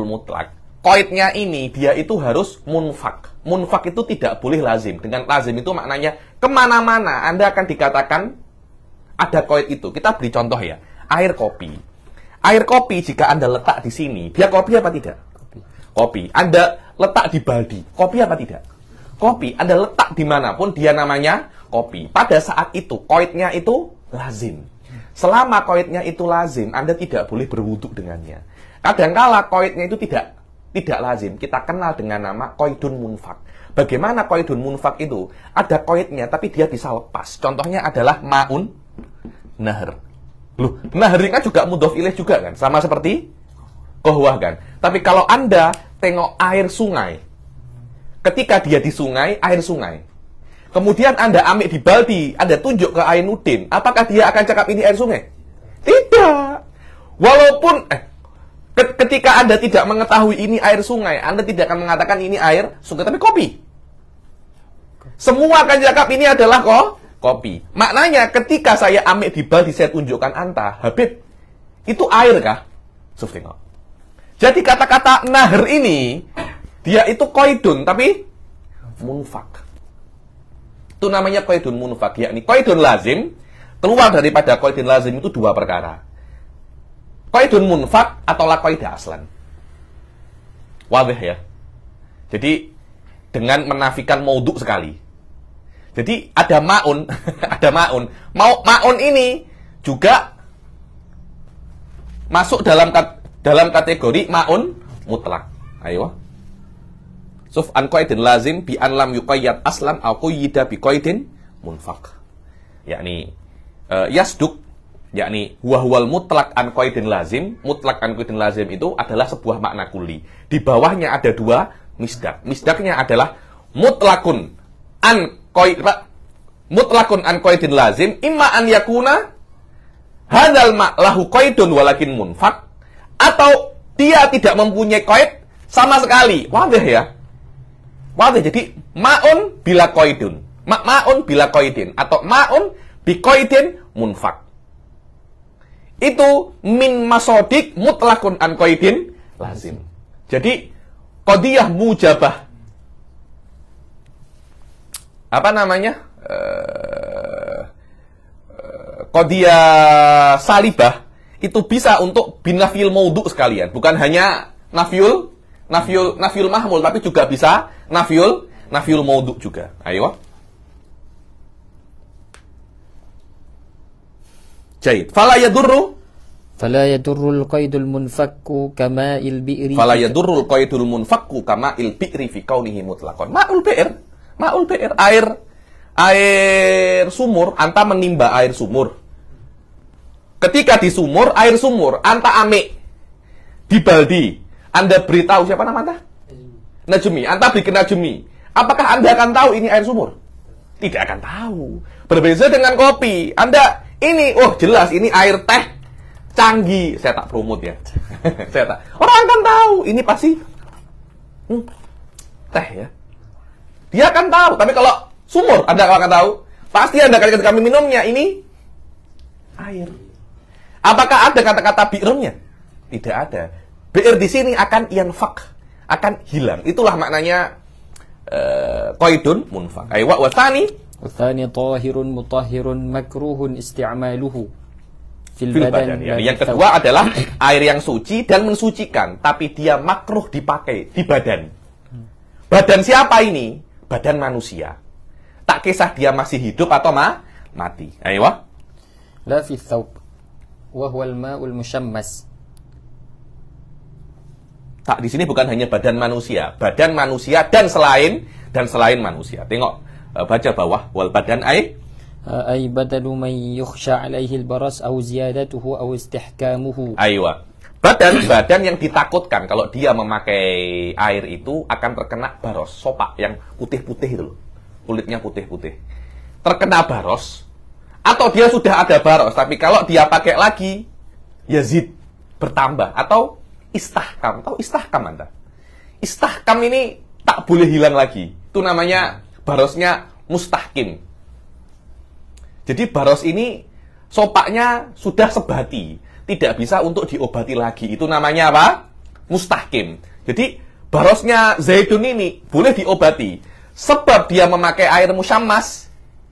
mutlak, qaidnya ini dia itu harus munfak. Munfak itu tidak boleh lazim. Dengan lazim itu maknanya kemana-mana Anda akan dikatakan ada qaid itu. Kita beri contoh ya. Air kopi. Air kopi jika Anda letak di sini, dia kopi apa tidak? Kopi. Anda letak di baldi, kopi apa tidak? Kopi. Anda letak dimanapun, dia namanya kopi. Pada saat itu, qaidnya itu lazim. Selama qaidnya itu lazim, Anda tidak boleh berwudu dengannya. Kadangkala qaidnya itu tidak lazim. Kita kenal dengan nama qaidun munfak. Bagaimana qaidun munfak itu? Ada qaidnya, tapi dia bisa lepas. Contohnya adalah ma'un nahar. Loh, nahar kan juga mudhof ilaih juga kan? Sama seperti qahwah kan? Tapi kalau Anda tengok air sungai, ketika dia di sungai, air sungai, kemudian Anda ambil di baldi, Anda tunjuk ke Ainuddin, apakah dia akan cakap ini air sungai? Tidak. Walaupun ketika Anda tidak mengetahui ini air sungai, Anda tidak akan mengatakan ini air sungai, tapi kopi. Semua akan cakap ini adalah kopi. Maknanya ketika saya ambil di baldi, saya tunjukkan Anta, Habib, itu air kah? Tengok. Jadi kata-kata nahar ini, dia itu qaidun, tapi munfak. Itu namanya qaidun munfak, yakni qaidun lazim. Keluar daripada qaidun lazim itu dua perkara. Qaidun munfak atau la qaidah aslan. Wadih ya. Jadi dengan menafikan maudhu sekali. Jadi ada ma'un, ada ma'un. Ma'un ini juga masuk dalam kategori ma'un mutlak. Ayo. Suf an qaidin lazim bi an lam yuqayyad aslan aw qayyida bi qaidin munfak. Yakni yasduk, yakni huwal mutlak an qaidin lazim. Mutlak an qaidin lazim itu adalah sebuah makna kulli. Di bawahnya ada dua misdak. Misdaknya adalah mutlakun an mutlakun an qaidin lazim, imma an yakuna hadzal ma lahu qaidun walakin munfak, atau dia tidak mempunyai qaid sama sekali. Wadah ya. Wadah. Jadi ma'un bila qaidun, ma'un bila qaidin, atau ma'un bi qaidin munfak. Itu min masodik mutlakun an qaidin lazim. Jadi qadiyah mujabah, apa namanya, qadiyah salibah itu bisa untuk binafil maudhu sekalian, bukan hanya nafyul mahmul, tapi juga bisa nafyul maudhu juga. Ayo. Jayid. Fala yadurrul qaidul munfakku kama'il bi'ri. Fala yadurrul qaidul munfakku kama'il bi'ri fi kaunihi mutlaqan. Ma'ul bi'r, air sumur, Anta menimba air sumur. Ketika di sumur, air sumur, Anta ambil di baldi, Anda beritahu siapa nama Anta? Najmi. Anta bikin Najmi. Apakah Anda akan tahu ini air sumur? Tidak akan tahu. Berbeda dengan kopi. Anda ini, jelas ini air teh canggih. Saya tak promote ya. Orang akan tahu ini pasti teh ya. Dia akan tahu, tapi kalau sumur, Anda akan tahu. Pasti Anda ketika kami minumnya, ini air. Apakah ada kata-kata bi'rnya? Tidak ada. Bi'r di sini akan yanfak, akan hilang. Itulah maknanya qaidun munfak. Aywa wa tsani tahirun mutahhirun makruhun isti'maluhu fil badan. Yang kedua adalah air yang suci dan mensucikan, tapi dia makruh dipakai di badan. Badan siapa ini? Badan manusia. Tak kisah dia masih hidup atau mati. Ayo. La fi thawb wa huwa al-ma'ul mushammas. Tak, di sini bukan hanya badan manusia dan selain manusia. Tengok, baca bawah, wal badan ay badalu man yukhsha alaihi al-baras aw ziyadatuhu aw istihkamuhu. Aywa. Badan yang ditakutkan kalau dia memakai air itu akan terkena baros, sopak yang putih-putih itu loh. Kulitnya putih-putih. Terkena baros, atau dia sudah ada baros, tapi kalau dia pakai lagi, yazid, bertambah. Atau istahkam. Tahu istahkam Anda? Istahkam ini tak boleh hilang lagi. Itu namanya barosnya mustahkim. Jadi baros ini sopaknya sudah sebati, tidak bisa untuk diobati lagi. Itu namanya apa? Mustahkim. Jadi barosnya Zaidun ini boleh diobati, sebab dia memakai air musyammas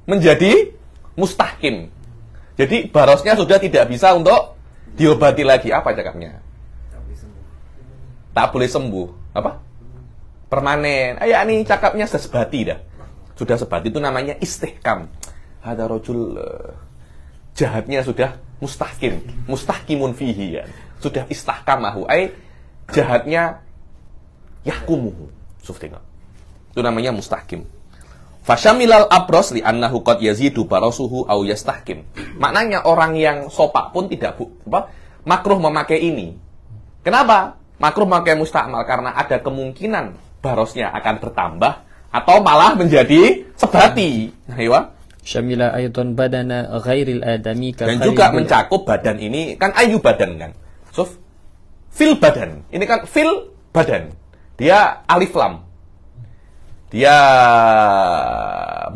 menjadi mustahkim. Jadi barosnya sudah tidak bisa untuk diobati lagi. Apa cakapnya? Tak boleh sembuh. Apa? Permanen. Ini cakapnya sudah sebati dah. Sudah sebati itu namanya istihkam. Ada rojul jahatnya sudah mustahkim, mustahkimun fihi ya. Sudah istahkamahu, jahatnya yahkumuhu. Tengok. Itu namanya mustahkim. Fasyamilal abros li annahu qad yazidu barasuhu aw yastahkim. Maknanya orang yang sopak pun tidak makruh memakai ini. Kenapa? Makruh memakai musta'mal karena ada kemungkinan barosnya akan bertambah atau malah menjadi sebati. Ayo. Syamila aydan badana ghairil adami ka dan juga mencakup badan ini kan ayu badan kan. Fil badan. Ini kan fil badan. Dia alif lam. Dia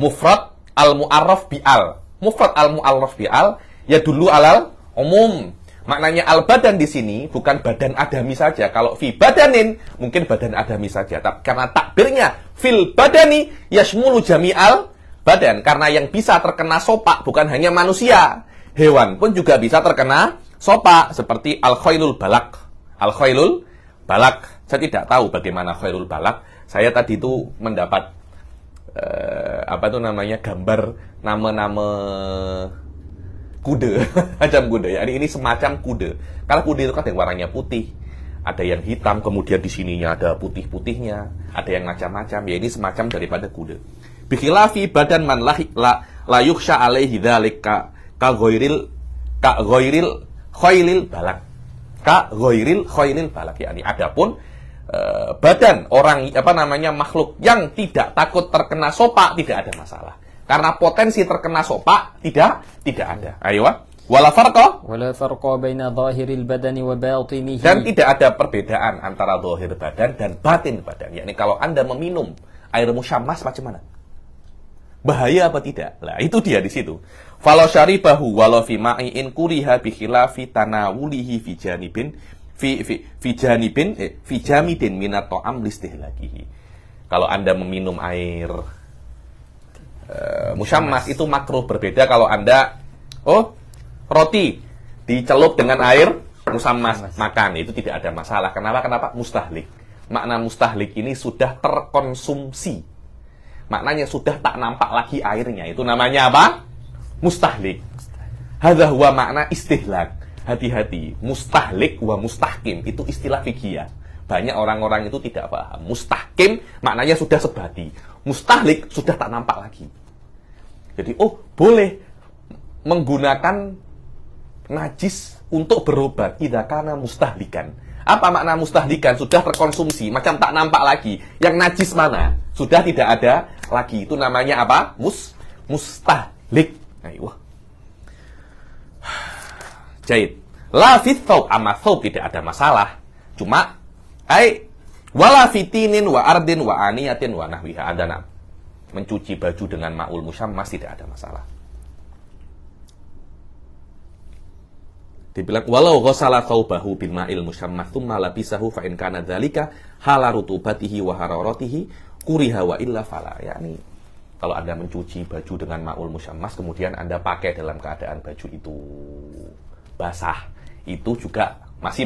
mufrad al-mu'arraf bi'al. Mufrad al-mu'arraf bi'al ya dulu alal umum. Maknanya al-badan di sini bukan badan adami saja. Kalau fi badanin mungkin badan adami saja. Karena takbirnya fil badani yashmulu jami'al badan. Karena yang bisa terkena sopak bukan hanya manusia. Hewan pun juga bisa terkena sopak. Seperti al-khailul balak. Al-khailul balak. Saya tidak tahu bagaimana khailul balak. Saya tadi itu mendapat gambar nama-nama kuda. Macam kuda ya. Ini semacam kuda. Kalau kuda itu kan yang warnanya putih. Ada yang hitam, kemudian di sininya ada putih-putihnya. Ada yang macam-macam. Ya ini semacam daripada kuda. Bikhilafi badan man la yukhsha alaihi dzalik ka ghairil khailil balak. Ka ghairil khailil balak. Yani adapun badan orang makhluk yang tidak takut terkena sopak tidak ada masalah. Karena potensi terkena sopak tidak ada. Ayo. Wala farqa baina zahiril badani wa batinihi. Dan tidak ada perbedaan antara zahir badan dan batin badan. Yakni kalau Anda meminum air musyammas macam mana? Bahaya apa tidak? Lah itu dia di situ. Falau syaribahu walau fi ma'in kuriha bi khilafi tanawulihi fi janibin fi jamidin minat ta'am listihlakihi. Kalau Anda meminum air musyammas itu makruh. Berbeda kalau Anda roti dicelup dengan air musyammas makan, itu tidak ada masalah. Kenapa? Mustahlik. Makna mustahlik ini sudah terkonsumsi. Maknanya sudah tak nampak lagi airnya. Itu namanya apa? Mustahlik. Hadza huwa makna istihlak. Hati-hati, mustahlik wa mustahkim itu istilah fikih. Banyak orang-orang itu tidak paham. Mustahkim maknanya sudah sebati. Mustahlik sudah tak nampak lagi. Jadi, boleh menggunakan najis untuk berobat idza kana mustahlikan. Apa makna mustahlikan? Sudah terkonsumsi, macam tak nampak lagi. Yang najis mana? Sudah tidak ada lagi. Itu namanya apa? Mustahlik. Ayo. Jahit. La fit thawb, ama thawb tidak ada masalah. Cuma wala fitinin wa ardin wa aniyatin wa nahwiha. Anda mencuci baju dengan ma'ul musyammas tidak ada masalah. Dibilang walau ghasala thawbahu bil ma'il musyammas tsumma labisahu fa in kana dzalika hala rutubatihi wa hararatihi kuriha wa illa fala. Yani kalau Anda mencuci baju dengan ma'ul musyammas kemudian Anda pakai dalam keadaan baju itu basah, itu juga masih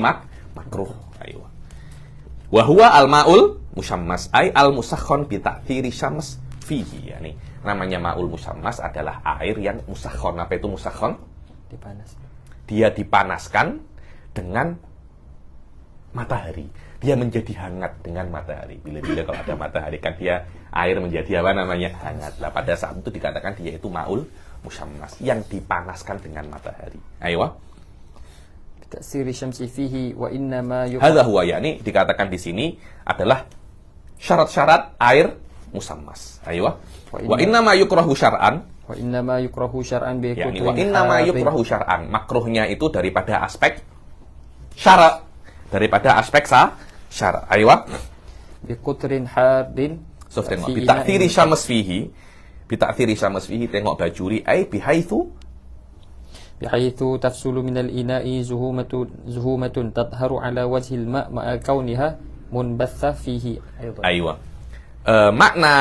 makruh. Ayo. Wa huwa al-ma'ul musyammas ay al-musakhkhon bi ta'thiri syams fihi. Yani namanya ma'ul musyammas adalah air yang musakhkhon. Apa itu musakhkhon? Dipanas. Dia dipanaskan dengan matahari. Dia menjadi hangat dengan matahari. Bila-bila kalau ada matahari kan dia air menjadi hangat. Lah pada saat itu dikatakan dia itu ma'ul musyammas yang dipanaskan dengan matahari. Ayo. ta'siri syamsi fihi wa inna ma Hadza huwa, yakni dikatakan di sini adalah syarat-syarat air musammas. Ayo. Wa inna ma yukrahu syar'an. Wa inna ma yukrahu syar'an bi yakni wa inna ma yukrahu syar'an. Makruhnya itu daripada aspek syara', daripada aspek syara'. Ayo. Bi qutrin hardin. So tengok bi ta'thiri syams fihi. Bi ta'thiri syams fihi, tengok bajuri ai bihaitsu بحيث تفصل من الإناء زهومة تظهر على وجه الماء مع كونها منبثة فيه أيضا. Aywa. Makna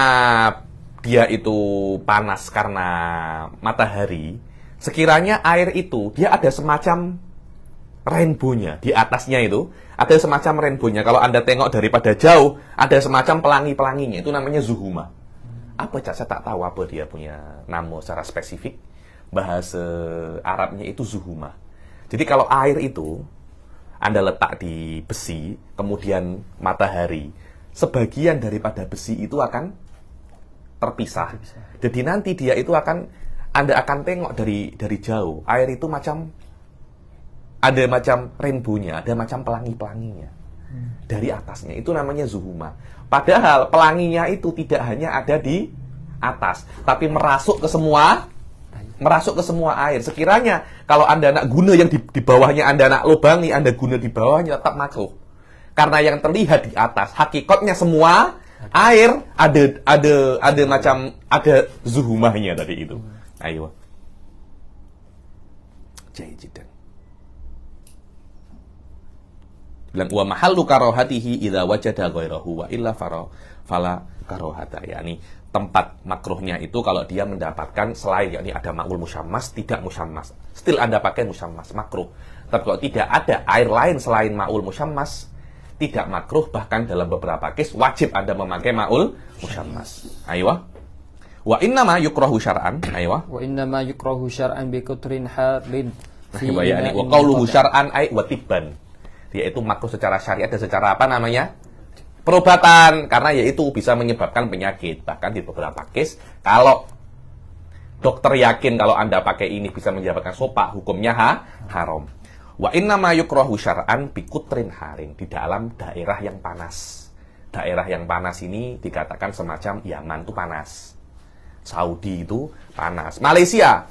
dia itu panas karena matahari, sekiranya air itu dia ada semacam rainbow-nya di atasnya, itu ada semacam rainbow-nya. Kalau Anda tengok daripada jauh, ada semacam pelangi-pelanginya, itu namanya zuhuma. Apa, Cak? Saya tak tahu apa dia punya nama secara spesifik. Bahasa Arabnya itu zuhuma. Jadi kalau air itu Anda letak di besi, kemudian matahari, sebagian daripada besi itu akan terpisah. Jadi nanti dia itu Anda akan tengok dari jauh, air itu macam ada macam rainbow-nya, ada macam pelangi-pelanginya dari atasnya. Itu namanya zuhuma. Padahal pelanginya itu tidak hanya ada di atas, tapi merasuk ke semua air. Sekiranya kalau Anda nak guna yang di bawahnya, Anda nak lubangi, Anda guna di bawahnya, tetap makruh. Karena yang terlihat di atas, hakikatnya semua air ada macam ada zuhumahnya tadi itu. Ayo. Jayidan. Bilang wa mahallu karahatihi idza wajada ghairahu wa illa fala karahata, yakni tempat makruhnya itu kalau dia mendapatkan selain, yakni ada ma'ul musyammas, tidak musyammas, still Anda pakai musyammas, makruh. Tapi kalau tidak ada air lain selain ma'ul musyammas, tidak makruh, bahkan dalam beberapa case wajib Anda memakai ma'ul musyammas. Ayo. Wa inna ma yukrahu syar'an. Ayo. Wa inna ma yukrahu syar'an bi qutrin harin. Yani wa qawluhu syar'an ay wa tibban. Yaitu makruh secara syariat dan secara apa namanya? Perobatan, karena yaitu bisa menyebabkan penyakit. Bahkan di beberapa case, kalau dokter yakin kalau Anda pakai ini bisa menyebabkan sopak, hukumnya haram. Wa inna ma yukrahu syar'an bi qutrin harin, di dalam daerah yang panas. Daerah yang panas ini dikatakan semacam Yaman itu panas, Saudi itu panas, Malaysia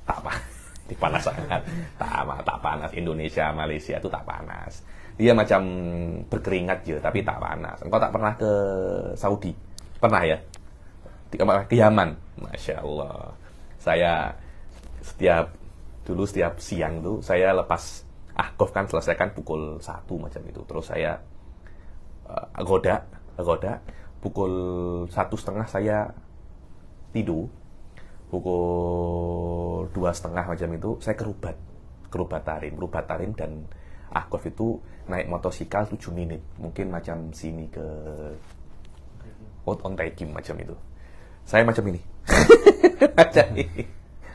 tak apa, di panas sangat, tak panas. Indonesia, Malaysia itu tak panas. Dia macam berkeringat je, tapi tak panas. Engkau tak pernah ke Saudi? Pernah ya? Ke Yaman? Masya Allah. Saya setiap siang tuh, saya lepas ahqaf kan, selesaikan pukul 1 macam itu. Terus saya agoda, pukul 1:30 saya tidur. Pukul 2:30 macam itu, saya kerubat tarim dan ahqaf itu naik motosikal 7 menit, mungkin macam sini ke on taking macam itu. Saya macam ini. Macam ini.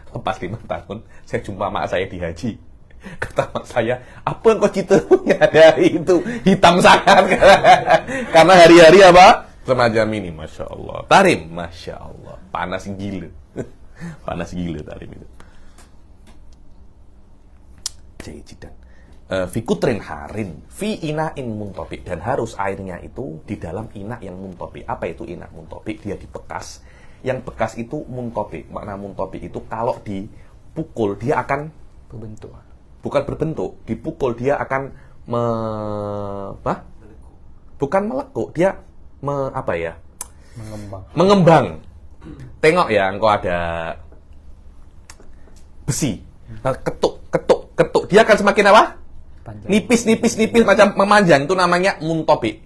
Lepas 5 tahun saya jumpa mak saya di haji. Kata mak saya, apa engkau cerita punya dari itu hitam sangat. Karena hari-hari apa? Semacam ini, Masya Allah. Tarim, Masya Allah. Panas gila. Panas gila tarim itu. Jayidan. Fi kutrin harin fi ina'in muntobik, dan harus airnya itu di dalam ina yang muntobik. Apa itu ina muntobik? Dia dibekas. Yang bekas itu muntobik. Makna muntobik itu kalau dipukul dia akan berbentuk. Bukan berbentuk, dipukul dia akan bukan melekuk, dia mengembang. Tengok ya, engkau ada besi. Nah, ketuk, dia akan semakin apa? Nipis macam memanjang, itu namanya muntobik.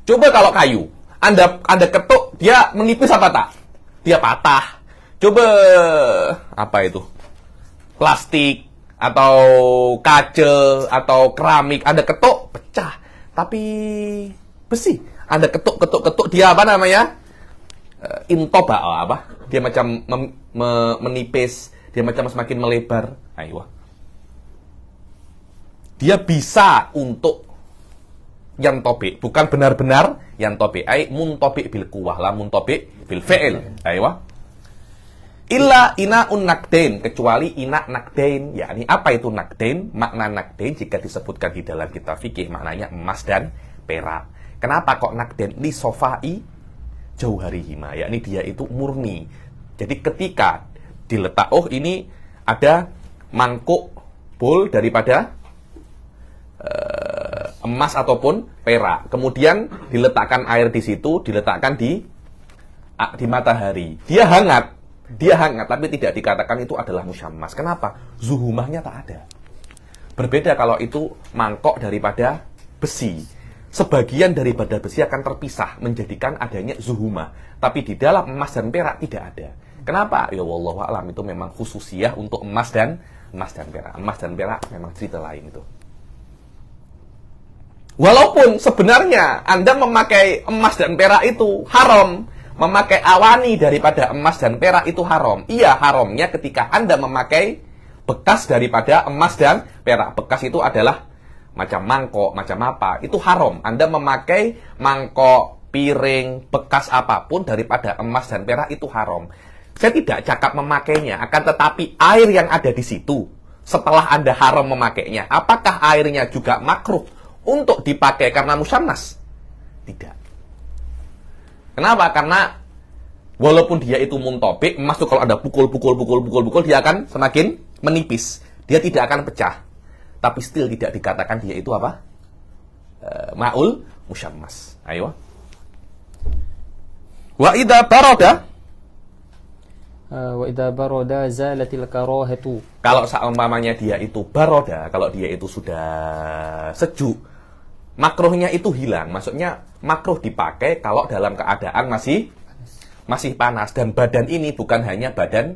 Coba kalau kayu, Anda ketuk, dia menipis apa tak? Dia patah. Coba apa itu? Plastik atau kaca atau keramik, Anda ketuk, pecah. Tapi besi, Anda ketuk, dia apa namanya? Intoba apa? Dia macam menipis, dia macam semakin melebar. Ayo. Dia bisa untuk yang tobik, bukan benar-benar yang tobik. Ai muntobik bil kuwah, la muntobik bil fi'il. Ayo. Illa inaun nakdain, kecuali ina nakdain. Yakni apa itu nakdain? Makna nakdain jika disebutkan di dalam kitab fikih maknanya emas dan perak. Kenapa kok nakdain? Li sofai jauharihima, yakni dia itu murni. Jadi ketika diletak, oh ini ada mangkuk bowl daripada emas ataupun perak. Kemudian diletakkan air di situ, diletakkan di matahari. Dia hangat, tapi tidak dikatakan itu adalah musyammas. Kenapa? Zuhumahnya tak ada. Berbeda kalau itu mangkok daripada besi. Sebagian daripada besi akan terpisah, menjadikan adanya zuhumah. Tapi di dalam emas dan perak tidak ada. Kenapa? Ya wallahu a'lam, itu memang khususiyah untuk emas dan perak. Emas dan perak memang cerita lain itu. Walaupun sebenarnya Anda memakai emas dan perak itu haram. Memakai awani daripada emas dan perak itu haram. Iya, haramnya ketika Anda memakai bekas daripada emas dan perak. Bekas itu adalah macam mangkok, macam apa. Itu haram. Anda memakai mangkok, piring, bekas apapun daripada emas dan perak itu haram. Saya tidak cakap memakainya, akan tetapi air yang ada di situ setelah Anda haram memakainya, apakah airnya juga makruh untuk dipakai karena musyammas? Tidak. Kenapa? Karena walaupun dia itu muntobik, emas itu kalau Anda pukul, dia akan semakin menipis. Dia tidak akan pecah. Tapi still tidak dikatakan dia itu apa? Ma'ul musyammas. Ayo. Wa idza baroda zalatil karahatu. Kalau seumpamanya dia itu baroda, kalau dia itu sudah sejuk, makruhnya itu hilang. Maksudnya makruh dipakai kalau dalam keadaan masih panas. Dan badan ini bukan hanya badan,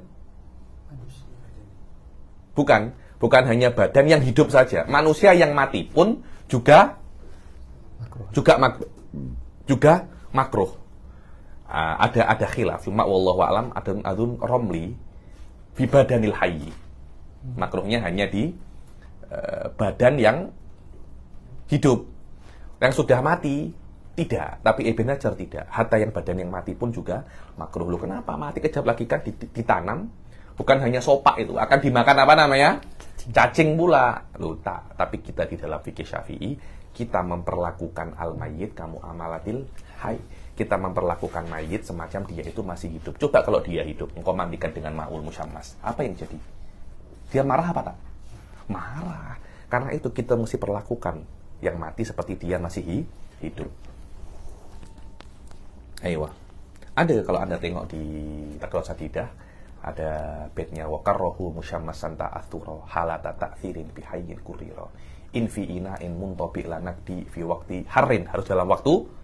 bukan hanya badan yang hidup saja. Manusia yang mati pun juga makruh. Ada khilaf. Cuma wallahu a'lam adun romli fi badanil hayyi. Makruhnya hanya di badan yang hidup. Yang sudah mati tidak, tapi Ibn Hajar tidak. Hatta yang badan yang mati pun juga makruh. Loh, kenapa mati kejap lagi kan ditanam? Bukan hanya sopak itu, akan dimakan apa namanya? Cacing pula. Loh, tak. Tapi kita di dalam fikih Syafi'i, kita memperlakukan al-mayyit kamu amalatil hayy. Kita memperlakukan mayit semacam dia itu masih hidup. Coba kalau dia hidup, engkau mandikan dengan ma'ul musyammas. Apa yang jadi? Dia marah apa tak? Marah. Karena itu kita mesti perlakukan yang mati seperti dia masih hidup. Ayo. Ada kalau Anda tengok di Taqra'us Sadidah, ada baitnya wa karrahu musyammasan ta'athura halata ta'thirin bi hayyin kurira. In fi ina'in muntabi lanakdi fi waqti harrin, harus dalam waktu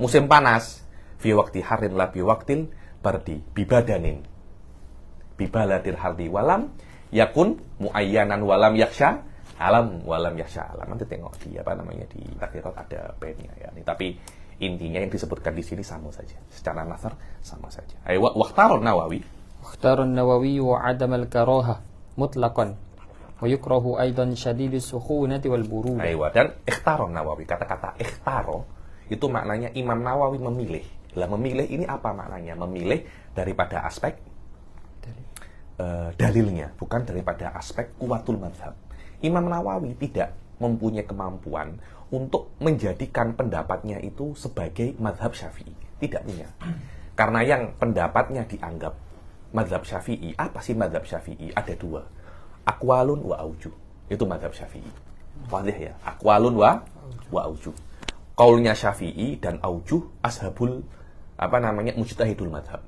musim panas. Fi waqti harrin la bi waqtil bardi bibadanin bibaladil hardi walam yakun muayyanan walam yaksha alam walam yaksha alam. Nanti tengok di apa namanya di Taqra'at ada baitnya ya. Tapi intinya yang disebutkan di sini sama saja. Secara nazar sama saja. Ayo waqtarun Nawawi. Waqtarun Nawawi wa adam al-karaha mutlaqan. Wa yukrahu aidan syadidus sukhunati wal burud. Ayo, dan ikhtarun Nawawi. Kata-kata ikhtaro itu maknanya Imam Nawawi memilih. Lah memilih ini apa maknanya? Memilih daripada aspek dalilnya, bukan daripada aspek kuwatul madhab. Imam Nawawi tidak mempunyai kemampuan untuk menjadikan pendapatnya itu sebagai madhab Syafi'i. Tidak punya. Karena yang pendapatnya dianggap madhab Syafi'i. Apa sih madhab Syafi'i? Ada dua. Aqwalun wa aujuh. Itu madhab Syafi'i. Wadih ya. Aqwalun wa aujuh. Qaulnya Syafi'i dan aujuh ashabul mujtahidul madhab.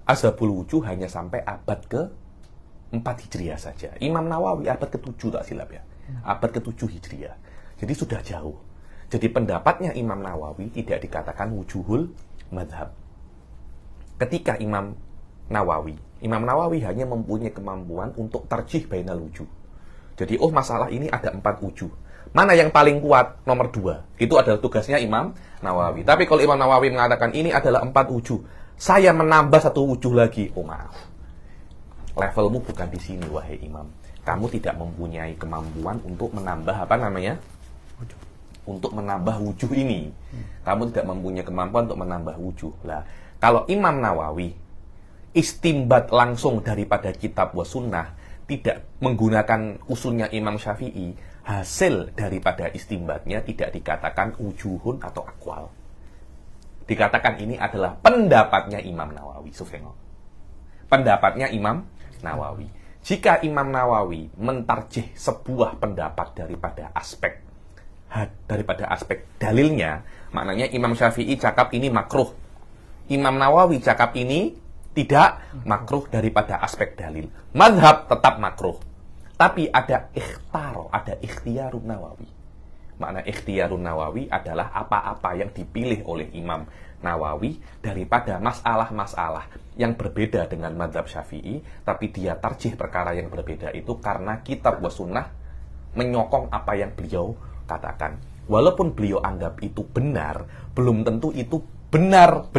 Ashabul wujuh hanya sampai abad ke-4 Hijriah saja. Imam Nawawi abad ke-7 tak silap ya. Abad ke-7 Hijriah. Jadi sudah jauh. Jadi pendapatnya Imam Nawawi tidak dikatakan wujuhul madhab. Ketika Imam Nawawi hanya mempunyai kemampuan untuk tarjih bainal wujuh. Jadi masalah ini ada 4 wujuh. Mana yang paling kuat? Nomor 2. Itu adalah tugasnya Imam Nawawi. Tapi kalau Imam Nawawi mengatakan ini adalah 4 wujuh, saya menambah 1 wujuh lagi. Maaf. Levelmu bukan di sini, wahai Imam. Kamu tidak mempunyai kemampuan untuk menambah untuk menambah wujuh ini. Kamu tidak mempunyai kemampuan untuk menambah wujuh. Lah, kalau Imam Nawawi istimbat langsung daripada kitab wa sunnah, tidak menggunakan usulnya Imam Syafi'i, hasil daripada istimbatnya tidak dikatakan ujuhun atau akwal. Dikatakan ini adalah pendapatnya Imam Nawawi. Pendapatnya Imam Nawawi. Jika Imam Nawawi mentarjih sebuah pendapat daripada aspek dalilnya, maknanya Imam Syafi'i cakap ini makruh, Imam Nawawi cakap ini tidak makruh daripada aspek dalil, mazhab tetap makruh. Tapi ada ikhtiyarun Nawawi. Makna ikhtiyarun Nawawi adalah apa-apa yang dipilih oleh Imam Nawawi daripada masalah-masalah yang berbeda dengan mazhab Syafi'i, tapi dia tarjih perkara yang berbeda itu karena kitab wa sunnah menyokong apa yang beliau katakan. Walaupun beliau anggap itu benar, belum tentu itu benar.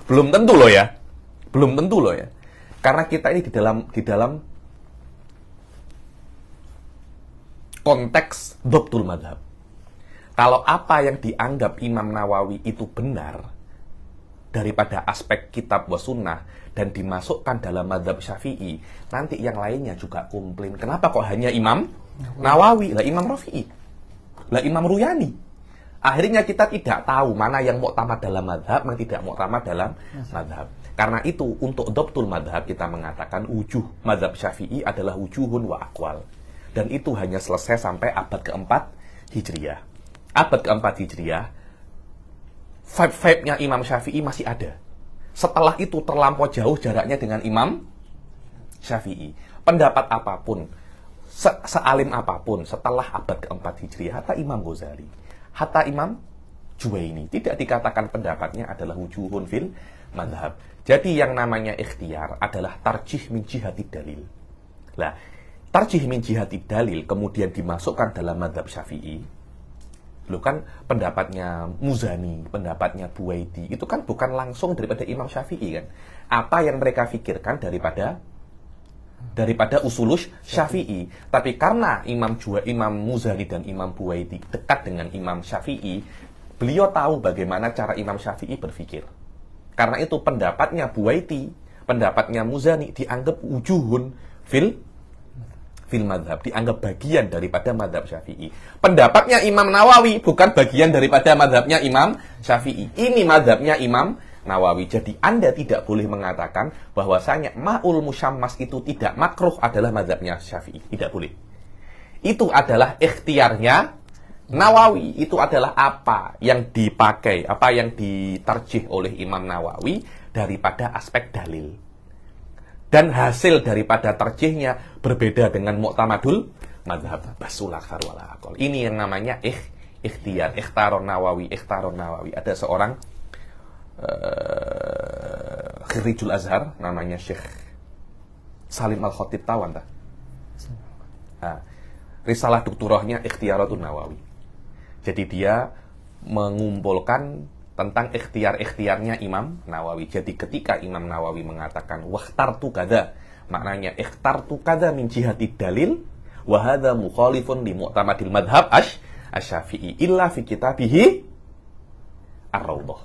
Belum tentu loh ya. Karena kita ini di dalam konteks dhabtul madhab. Kalau apa yang dianggap Imam Nawawi itu benar daripada aspek kitab wa sunnah dan dimasukkan dalam madhab Syafi'i, nanti yang lainnya juga komplain. Kenapa kok hanya Imam Nawawi? Lah Imam Rafi'i, lah Imam Ruyani. Akhirnya kita tidak tahu mana yang mu'tamad dalam madhab, mana tidak mu'tamad dalam madhab. Karena itu, untuk dhabtul madhab kita mengatakan wujuh madhab Syafi'i adalah wujuhun wa akwal. Dan itu hanya selesai sampai abad keempat Hijriah. Abad keempat Hijriah, vibe-nya Imam Syafi'i masih ada. Setelah itu terlampau jauh jaraknya dengan Imam Syafi'i. Pendapat apapun, sealim apapun setelah abad keempat Hijriah, hatta Imam Ghazali, hatta Imam Juwaini, tidak dikatakan pendapatnya adalah wujuhun fil madhab. Jadi yang namanya ikhtiyar adalah tarjih min jihati dalil. Nah, tarjih min jihati dalil kemudian dimasukkan dalam madhab Syafi'i. Loh kan pendapatnya Muzani, pendapatnya Buwaidi, itu kan bukan langsung daripada Imam Syafi'i kan. Apa yang mereka fikirkan daripada usulus Syafi'i. Tapi karena Imam Muzani dan Imam Buwaidi dekat dengan Imam Syafi'i, beliau tahu bagaimana cara Imam Syafi'i berpikir. Karena itu pendapatnya Buwaidi, pendapatnya Muzani dianggap wujuhun fil madhab, dianggap bagian daripada madhab Syafi'i. Pendapatnya Imam Nawawi bukan bagian daripada madhabnya Imam Syafi'i. Ini madhabnya Imam Nawawi. Jadi Anda tidak boleh mengatakan bahwasanya ma'ul musyammas itu tidak makruh adalah madhabnya Syafi'i. Tidak boleh. Itu adalah ikhtiarnya Nawawi. Itu adalah apa yang dipakai, apa yang ditarjih oleh Imam Nawawi daripada aspek dalil. Dan hasil daripada tarjihnya berbeda dengan mu'tamadul madhab. Basul akhar wala aqol. Ini yang namanya ikhtiyar. Ikhtaron Nawawi. Ada seorang Khirijul Azhar, namanya Syekh Salim Al-Khatib, tawan tak? Risalah doktorahnya Ikhtiyaratun Nawawi. Jadi dia mengumpulkan tentang ikhtiar-ikhtiarnya Imam Nawawi. Jadi ketika Imam Nawawi mengatakan wakhtartu kadza, maknanya ikhtartu kadza min jihati dalil wa hadza mukhalifun li mu'tamadil madhab asy-Syafi'i illa fi kitabihi Ar-Raudhah.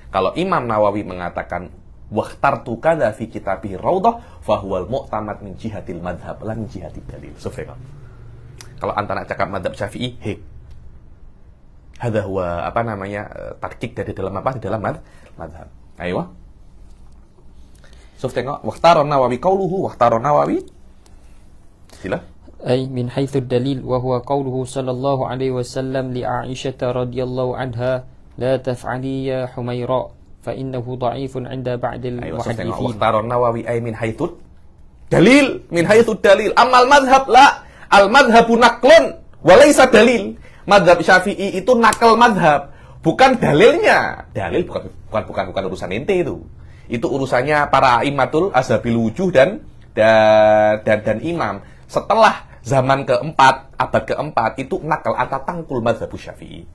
Kalau Imam Nawawi mengatakan wakhtartu kadza fi kitabihi Ar-Raudhah fa huwal mu'tamad min jihatil madhab la min jihati dalil. Kalau antara cakap madhab Syafi'i, hadza huwa taktik dari dalam apa? Di dalam madhab. Ayo. Tengok wakhtaron Nawawi qauluhu wakhtaron Nawawi. Sila. Ay min haitsu dalil wa huwa qauluhu sallallahu alaihi wasallam li Aisyah radhiyallahu anha la taf'ali ya Humaira fa innahu dha'ifun 'inda ba'dil muhaddithin. Wakhtaron Nawawi ay min haitsu dalil, min haitsu dalil. Amal madhab la, al madhabu naqlun wa laysa dalil. Madhab Syafi'i itu nakal madhab, bukan dalilnya. Dalil bukan urusan ente itu. Itu urusannya para imatul azhabil wujuh dan imam. Setelah zaman keempat, abad keempat, itu nakal atau tangkul madhab Syafi'i.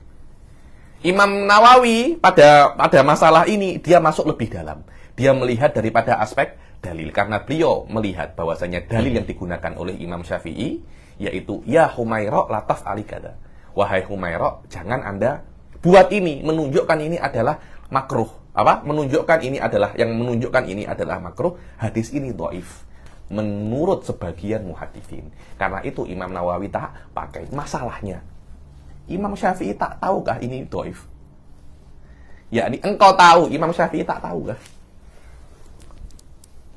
Imam Nawawi pada masalah ini dia masuk lebih dalam. Dia melihat daripada aspek dalil, karena beliau melihat bahwasanya dalil yang digunakan oleh Imam Syafi'i yaitu ya Humaira la taf'ali kadza. Wahai Humaira, jangan Anda buat ini, menunjukkan ini adalah makruh. menunjukkan ini adalah makruh, hadis ini dhaif menurut sebagian muhaditsin. Karena itu Imam Nawawi tak pakai. Masalahnya Imam Syafi'i tak tahukah ini dhaif? Yakni engkau tahu, Imam Syafi'i tak tahu kah?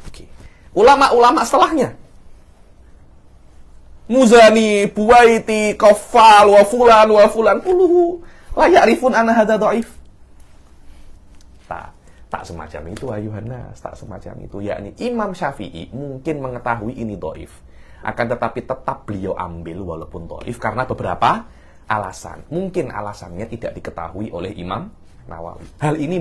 Oke. Ulama-ulama setelahnya, Muzani, Buwaiti, Qaffal, wa fulan kulluhu la ya'rifun anna hadza dhaif. Tak semacam itu ayuhan nas, tak semacam itu. Yakni Imam Syafi'i mungkin mengetahui ini dhaif, akan tetapi tetap beliau ambil walaupun dhaif karena beberapa alasan. Mungkin alasannya tidak diketahui oleh Imam Nawawi. Hal ini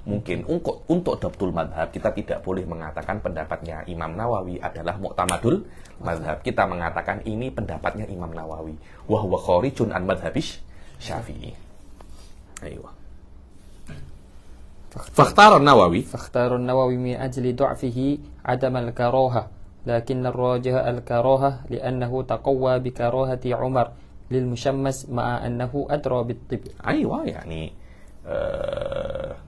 mungkin untuk dhabtul madhab kita tidak boleh mengatakan pendapatnya Imam Nawawi adalah mu'tamadul madhab. Kita mengatakan ini pendapatnya Imam Nawawi. Wa huwa kharijun an madhabish Syafi'i. Ayo. Fakhtar an-Nawawi min ajli du'fihi adam al-karaha, lakin ar-rajih al-karaha li'annahu taqawwa bi karahati Umar lil mushammas ma'a annahu adra bit-tibb. Aywa, yakni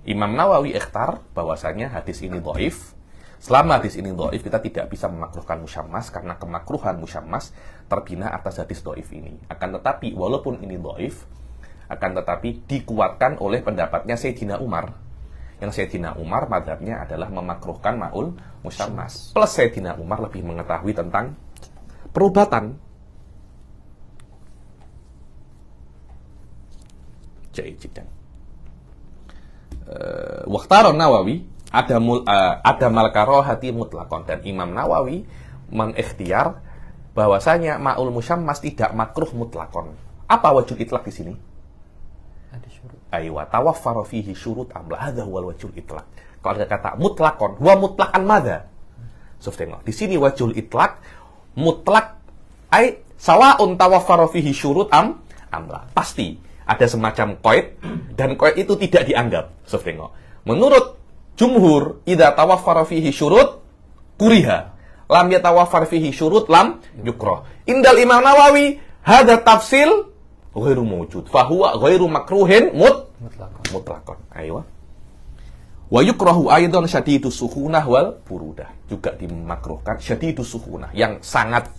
Imam Nawawi ikhtar bahwasanya hadis ini dhaif. Selama hadis ini dhaif, kita tidak bisa memakruhkan musyammas karena kemakruhan musyammas terbina atas hadis dhaif ini. Akan tetapi walaupun ini dhaif, akan tetapi dikuatkan oleh pendapatnya Sayyidina Umar. Yang Sayyidina Umar madhabnya adalah memakruhkan ma'ul musyammas. Plus Sayyidina Umar lebih mengetahui tentang perubatan. Jaijidan. Wakhtar Nawawi ada malkarohati mutlakon, dan Imam Nawawi mengikhtiar bahwasanya ma'ul musyammas tidak makruh mutlakon. Apa wajul itlak di sini? Ada syurut. Aywa tawaffara fihi syurut amla, hadza huwal wajul itlak. Kalau ada kata mutlakon, wa mutlakan madza? So, tengok di sini wajul itlak mutlak ai sawaun tawaffara fihi syurut amla. Pasti ada semacam qaid, dan qaid itu tidak dianggap. So, tengok. Menurut jumhur, idza tawaffara fihi syurut kuriha, lam yatawaffar fihi syurut lam yukrah. Indal Imam Nawawi hadza tafsil ghairu mawjud, fa huwa ghairu makruhin mutlaqan. Aywa. Wa yukrahu aidan syadidus sukhunah wal burudah. Juga dimakruhkan syadidus sukhunah, yang sangat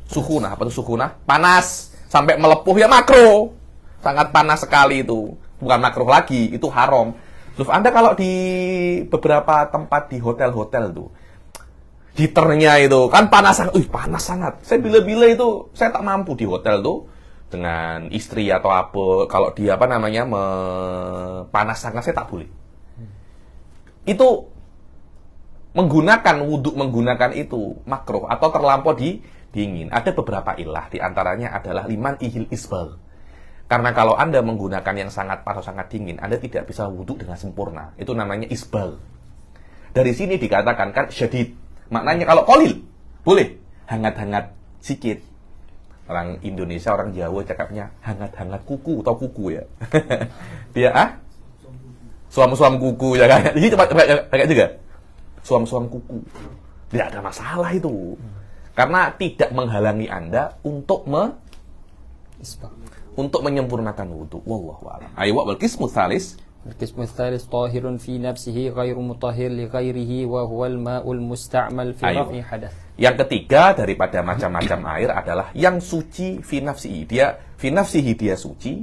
sukhunah. Apa itu sukhunah? Panas sampai melepuh, ya makruh. Sangat panas sekali itu. Bukan makruh lagi, itu haram. Terus Anda kalau di beberapa tempat di hotel-hotel tuh, heaternya itu kan panas sangat. Saya bila-bila itu saya tak mampu di hotel tuh dengan istri atau apa, kalau dia panas sangat, saya tak boleh. Itu menggunakan itu makruh atau terlampau dingin. Ada beberapa ilah, di antaranya adalah liman ihil isbal. Karena kalau Anda menggunakan yang sangat panas, sangat dingin, Anda tidak bisa wudhu dengan sempurna. Itu namanya isbal. Dari sini dikatakan kan syadid. Maknanya kalau qalil boleh, hangat-hangat sikit. Orang Indonesia, orang Jawa cakapnya hangat-hangat kuku, atau kuku ya. Dia suam-suam kuku ya kan. Jadi pakai juga suam-suam kuku. Tidak ada masalah itu. Karena tidak menghalangi Anda untuk menyempurnakan wudu. Wallahu a'lam. Aywa wal qismu tsalis. Al-qismu tsalis tahirun fi nafsihi ghairu mutahhir li ghairihi wa huwa al-ma'ul musta'mal fi raf'i hadath. Yang ketiga daripada macam-macam air adalah yang suci fi nafsihi. Fi nafsihi dia suci,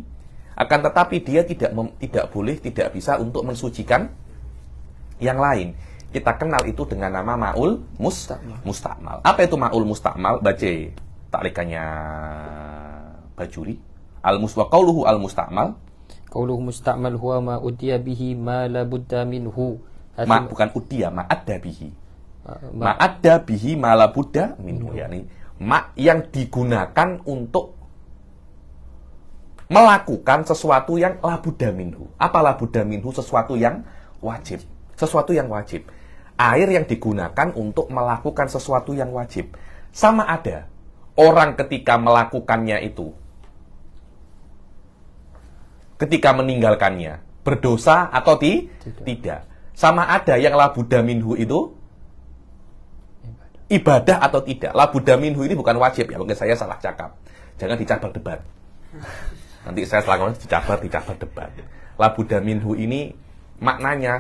akan tetapi dia tidak boleh, tidak bisa untuk mensucikan yang lain. Kita kenal itu dengan nama ma'ul musta'mal. Apa itu ma'ul musta'mal? Baca taklikannya Bajuri. Qauluhu al-musta'mal. Qauluhu musta'mal huwa ma udiya bihi ma la budda minhu. Bukan udiya, ma adda bihi. Ma adda bihi ma la budda minhu. Yani ma yang digunakan untuk melakukan sesuatu yang la budda minhu. Apa la budda minhu? Sesuatu yang wajib. Sesuatu yang wajib. Air yang digunakan untuk melakukan sesuatu yang wajib. Sama ada orang ketika melakukannya itu, ketika meninggalkannya, berdosa atau tidak. Sama ada yang la budda minhu itu ibadah atau tidak. La budda minhu ini bukan wajib ya, mungkin saya salah cakap. Jangan dicabar debat. Nanti saya selanjutnya dicabar debat. La budda minhu ini maknanya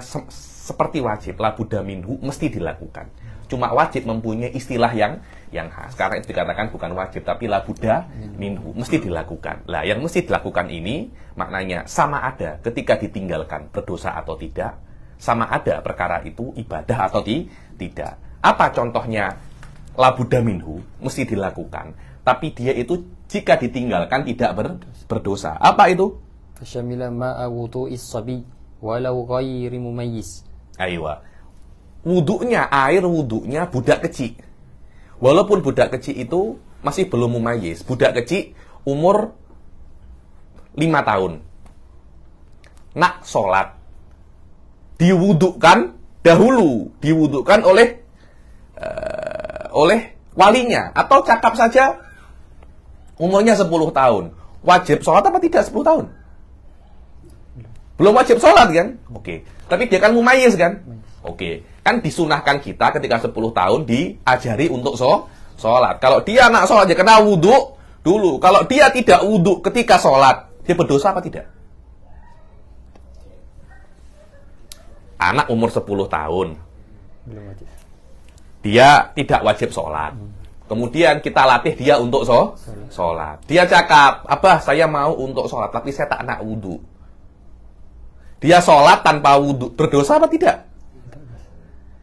seperti wajib, la budda minhu, mesti dilakukan. Cuma wajib mempunyai istilah yang khas. Karena itu dikatakan bukan wajib, tapi la budda minhu, mesti dilakukan. Lah, yang mesti dilakukan ini maknanya sama ada ketika ditinggalkan berdosa atau tidak, sama ada perkara itu ibadah atau tidak. Apa contohnya la budda minhu, mesti dilakukan, tapi dia itu jika ditinggalkan tidak berdosa. Apa itu? Fasyamila ma'a wudu'is sabi walau ghairi mumayyiz. Aywa. Wudunya, air wudunya budak kecil. Walaupun budak kecil itu masih belum mumayyiz. Budak kecil umur 5 tahun. Nak sholat. Diwudukkan dahulu. Diwudukkan oleh walinya. Atau cakap saja umurnya 10 tahun. Wajib sholat apa tidak 10 tahun? Belum wajib sholat kan? Oke. Tapi dia kan mumayyiz kan? Oke. Kan disunahkan kita ketika 10 tahun diajari untuk sholat. Kalau dia anak sholat, dia kena wudhu dulu. Kalau dia tidak wudhu ketika sholat, dia berdosa apa tidak? Anak umur 10 tahun. Belum wajib. Dia tidak wajib sholat. Kemudian kita latih dia untuk sholat. Dia cakap, Abah saya mau untuk sholat, tapi saya tak nak wudhu. Dia sholat tanpa wudhu, berdosa apa tidak?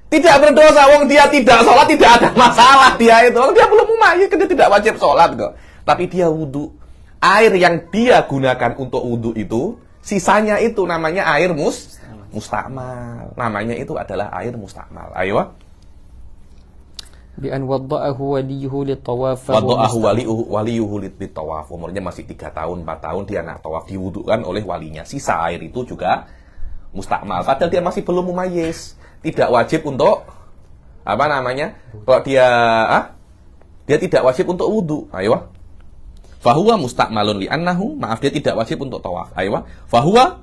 Tidak berdosa, wong dia tidak sholat, tidak ada masalah dia itu. Wong dia belum mumayyiz, dia tidak wajib sholat kok. Tapi dia wudhu. Air yang dia gunakan untuk wudhu itu, sisanya itu namanya air mustakmal. Namanya itu adalah air mustakmal. Ayo. Bi an wadda'ahu waliyuhu lit-tawaf. Wadda'ahu waliyuhu lit-tawaf. Umurnya masih 3 tahun, 4 tahun dia nak tawaf, diwudhukan oleh walinya. Sisa air itu juga mustakmal. Padahal dia masih belum mumayyiz. Tidak wajib untuk apa namanya? Kalau dia tidak wajib untuk wudhu. Ayo. Fahuwa mustakmalun li annahu, maaf dia tidak wajib untuk tawaf. Ayo. Fahuwa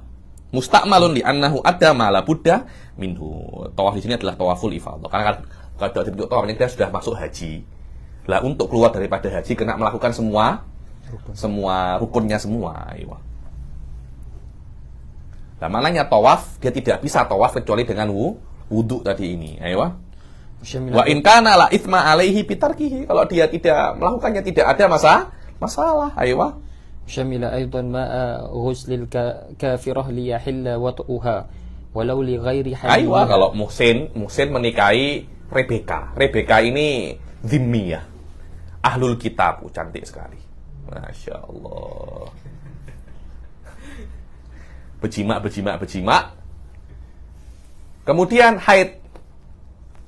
mustakmalun li annahu ada ma la budda minhu. Tawaf di sini adalah tawaful ifadhah. Karena kalau untuk tawafnya dia sudah masuk haji. Lah untuk keluar daripada haji kena melakukan semua rukunnya semua. Ayo. Nah, maknanya tawaf dia tidak bisa tawaf kecuali dengan wudhu tadi ini. Ayo. Wa in kana la itsma alaihi bitarkihi. Kalau dia tidak melakukannya tidak ada masalah. Ayo. Syamila aidan ma'a ghuslil kafirah liyahilla wat'uha walau li ghairi hayy. Ayo, kalau Muhsin menikahi Rebeka. Rebeka ini zimmiyah. Ahlul kitab, cantik sekali. Masya Allah. Berjimak. Kemudian haid.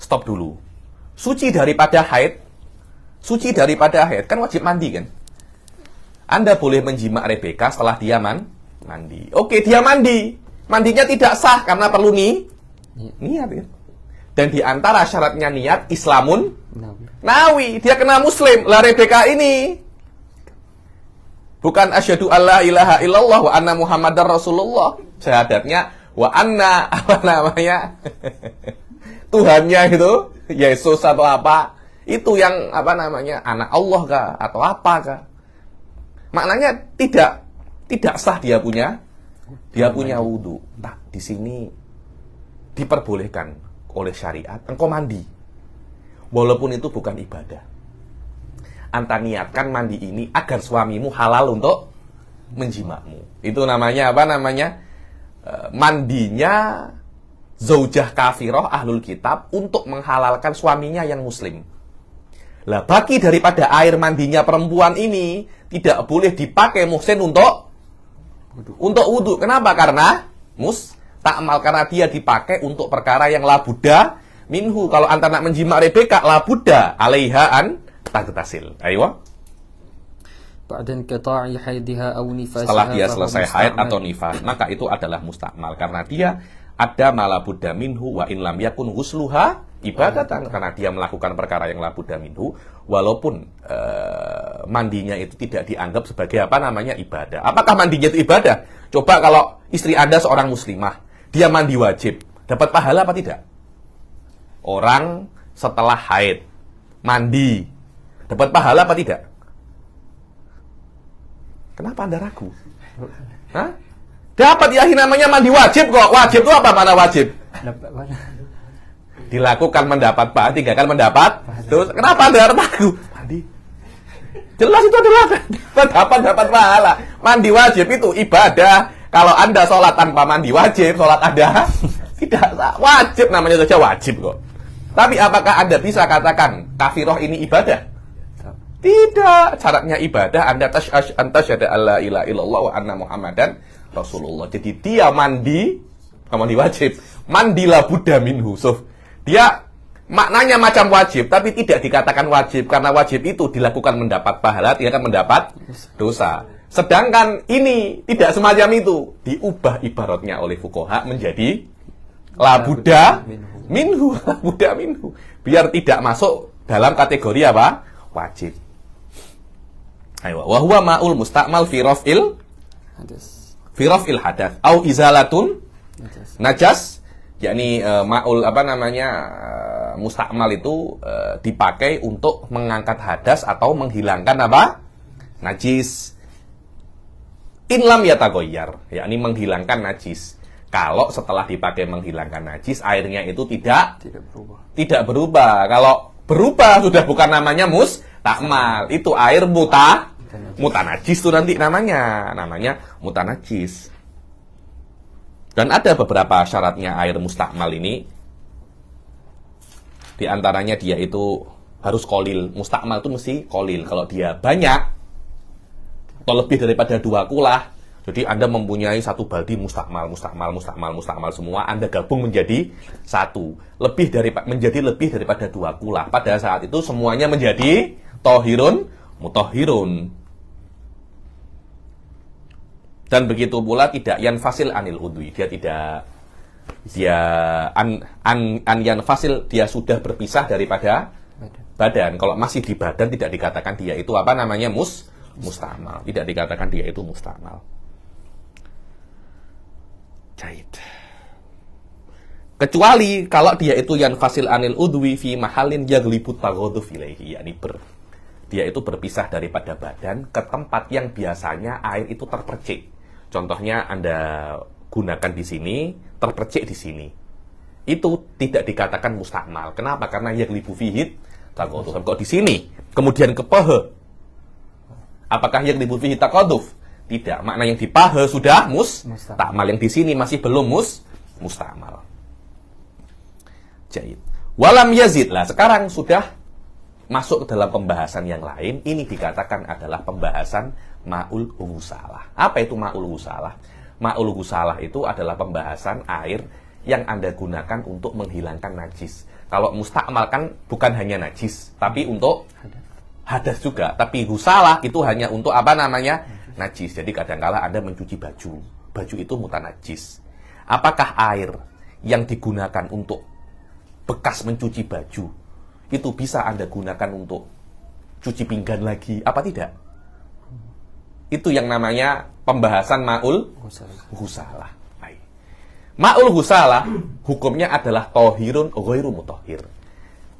Stop dulu. Suci daripada haid kan wajib mandi kan? Anda boleh menjimak Rebeka setelah dia mandi. Oke, dia mandi. Mandinya tidak sah karena perlu niat kan? Dan di antara syaratnya niat Islamun nawi. Dia kena muslim. Lah Rebeka ini bukan asyhadu alla ilaha illallah wa anna muhammadar rasulullah. Syahadatnya wa anna apa namanya? Tuhannya itu Yesus atau apa? Itu yang apa namanya? Anak Allah kah atau apa kah? Maknanya tidak sah dia punya wudhu. Nah, di sini diperbolehkan oleh syariat engkau mandi. Walaupun itu bukan ibadah. Anta niatkan mandi ini agar suamimu halal untuk menjimakmu. Itu namanya apa namanya? Mandinya zaujah kafirah ahlul kitab untuk menghalalkan suaminya yang muslim. Lah bagi daripada air mandinya perempuan ini tidak boleh dipakai muhsin untuk wudhu. Kenapa? Karena mustakmal, karena dia dipakai untuk perkara yang la budda minhu. Kalau anta nak menjimak Rebeka la budda alaiha an tagtasil. Ayo. Ba'dan qita'i haidiha aw nifasiha. Setelah dia selesai haid atau nifas, maka itu adalah mustakmal karena dia ada mala budda minhu wa in lam yakun ghusluha ibadatan, karena dia melakukan perkara yang la budda minhu walaupun mandinya itu tidak dianggap sebagai apa namanya ibadah. Apakah mandinya itu ibadah? Coba kalau istri Anda seorang muslimah, dia mandi wajib, dapat pahala apa tidak? Orang setelah haid mandi dapat pahala apa tidak? Kenapa Anda ragu? Hah? Dapat ya, namanya mandi wajib kok. Wajib itu apa mana wajib? Dapat mana? Dilakukan mendapat pahala, tinggalkan mendapat. Terus kenapa Anda ragu? Mandi. Jelas itu adalah dapat pahala. Mandi wajib itu ibadah. Kalau Anda sholat tanpa mandi wajib, sholat Anda tidak wajib, namanya saja wajib kok. Tapi apakah Anda bisa katakan kafiroh ini ibadah? Tidak. Syaratnya ibadah Anda tasyhadu alla ilaha illallah wa anna Muhammadan Rasulullah. Jadi dia mandi wajib. Mandilah Buddha minhu. So, dia maknanya macam wajib, tapi tidak dikatakan wajib. Karena wajib itu dilakukan mendapat pahala, tidak akan mendapat dosa. Sedangkan ini tidak semacam itu. Diubah ibaratnya oleh fuqaha menjadi la Buddha minhu. La Buddha minhu. Biar tidak masuk dalam kategori apa? Wajib. Ayo, wa huwa ma'ul musta'mal fi raf'il hadath au izalatun najas, yakni ma'ul musta'mal itu dipakai untuk mengangkat hadas atau menghilangkan apa? Najis. In lam yataghayyar, yakni menghilangkan najis. Kalau setelah dipakai menghilangkan najis, airnya itu tidak berubah. Kalau berubah sudah bukan namanya mustakmal, itu air mutanajis itu nanti namanya mutanajis. Dan ada beberapa syaratnya air mustakmal ini. Di antaranya dia itu harus kolil. Mustakmal itu mesti kolil. Kalau dia banyak atau lebih daripada 2 kulah, jadi Anda mempunyai 1 baldi mustakmal semua, Anda gabung menjadi 1. Menjadi lebih daripada 2 kulah. Pada saat itu semuanya menjadi tohirun, mutahhirun. Dan begitu pula tidak yanfasil anil udwi. Yanfasil, dia sudah berpisah daripada badan. Kalau masih di badan tidak dikatakan dia itu apa namanya mustamal. Tidak dikatakan dia itu mustamal. Jahit. Kecuali kalau dia itu yanfasil anil udwi fi mahalin yaglibu taghaduf ilaihi, yakni dia itu berpisah daripada badan ke tempat yang biasanya air itu terpercik. Contohnya Anda gunakan di sini, terpercik di sini. Itu tidak dikatakan mustakmal. Kenapa? Karena yaglibu fihi taghaduf. Kok di sini, kemudian ke paha. Apakah yaglibu fihi taghaduf? Tidak. Makna yang di paha sudah mustakmal. Yang di sini masih belum mustakmal. Jahit. Walam yazid. Lah, sekarang sudah masuk ke dalam pembahasan yang lain. Ini dikatakan adalah pembahasan ma'ul ghusalah. Apa itu ma'ul ghusalah? Ma'ul ghusalah itu adalah pembahasan air yang Anda gunakan untuk menghilangkan najis. Kalau mustakmal kan bukan hanya najis, tapi untuk hadas juga. Tapi ghusalah itu hanya untuk apa namanya? Najis. Jadi kadang-kala Anda mencuci baju. Baju itu mutanajis. Apakah air yang digunakan untuk bekas mencuci baju itu bisa Anda gunakan untuk cuci pinggan lagi? Apa tidak? Itu yang namanya pembahasan ma'ul ghusalah. Ma'ul ghusalah hukumnya adalah tohirun ghairu mutahhir.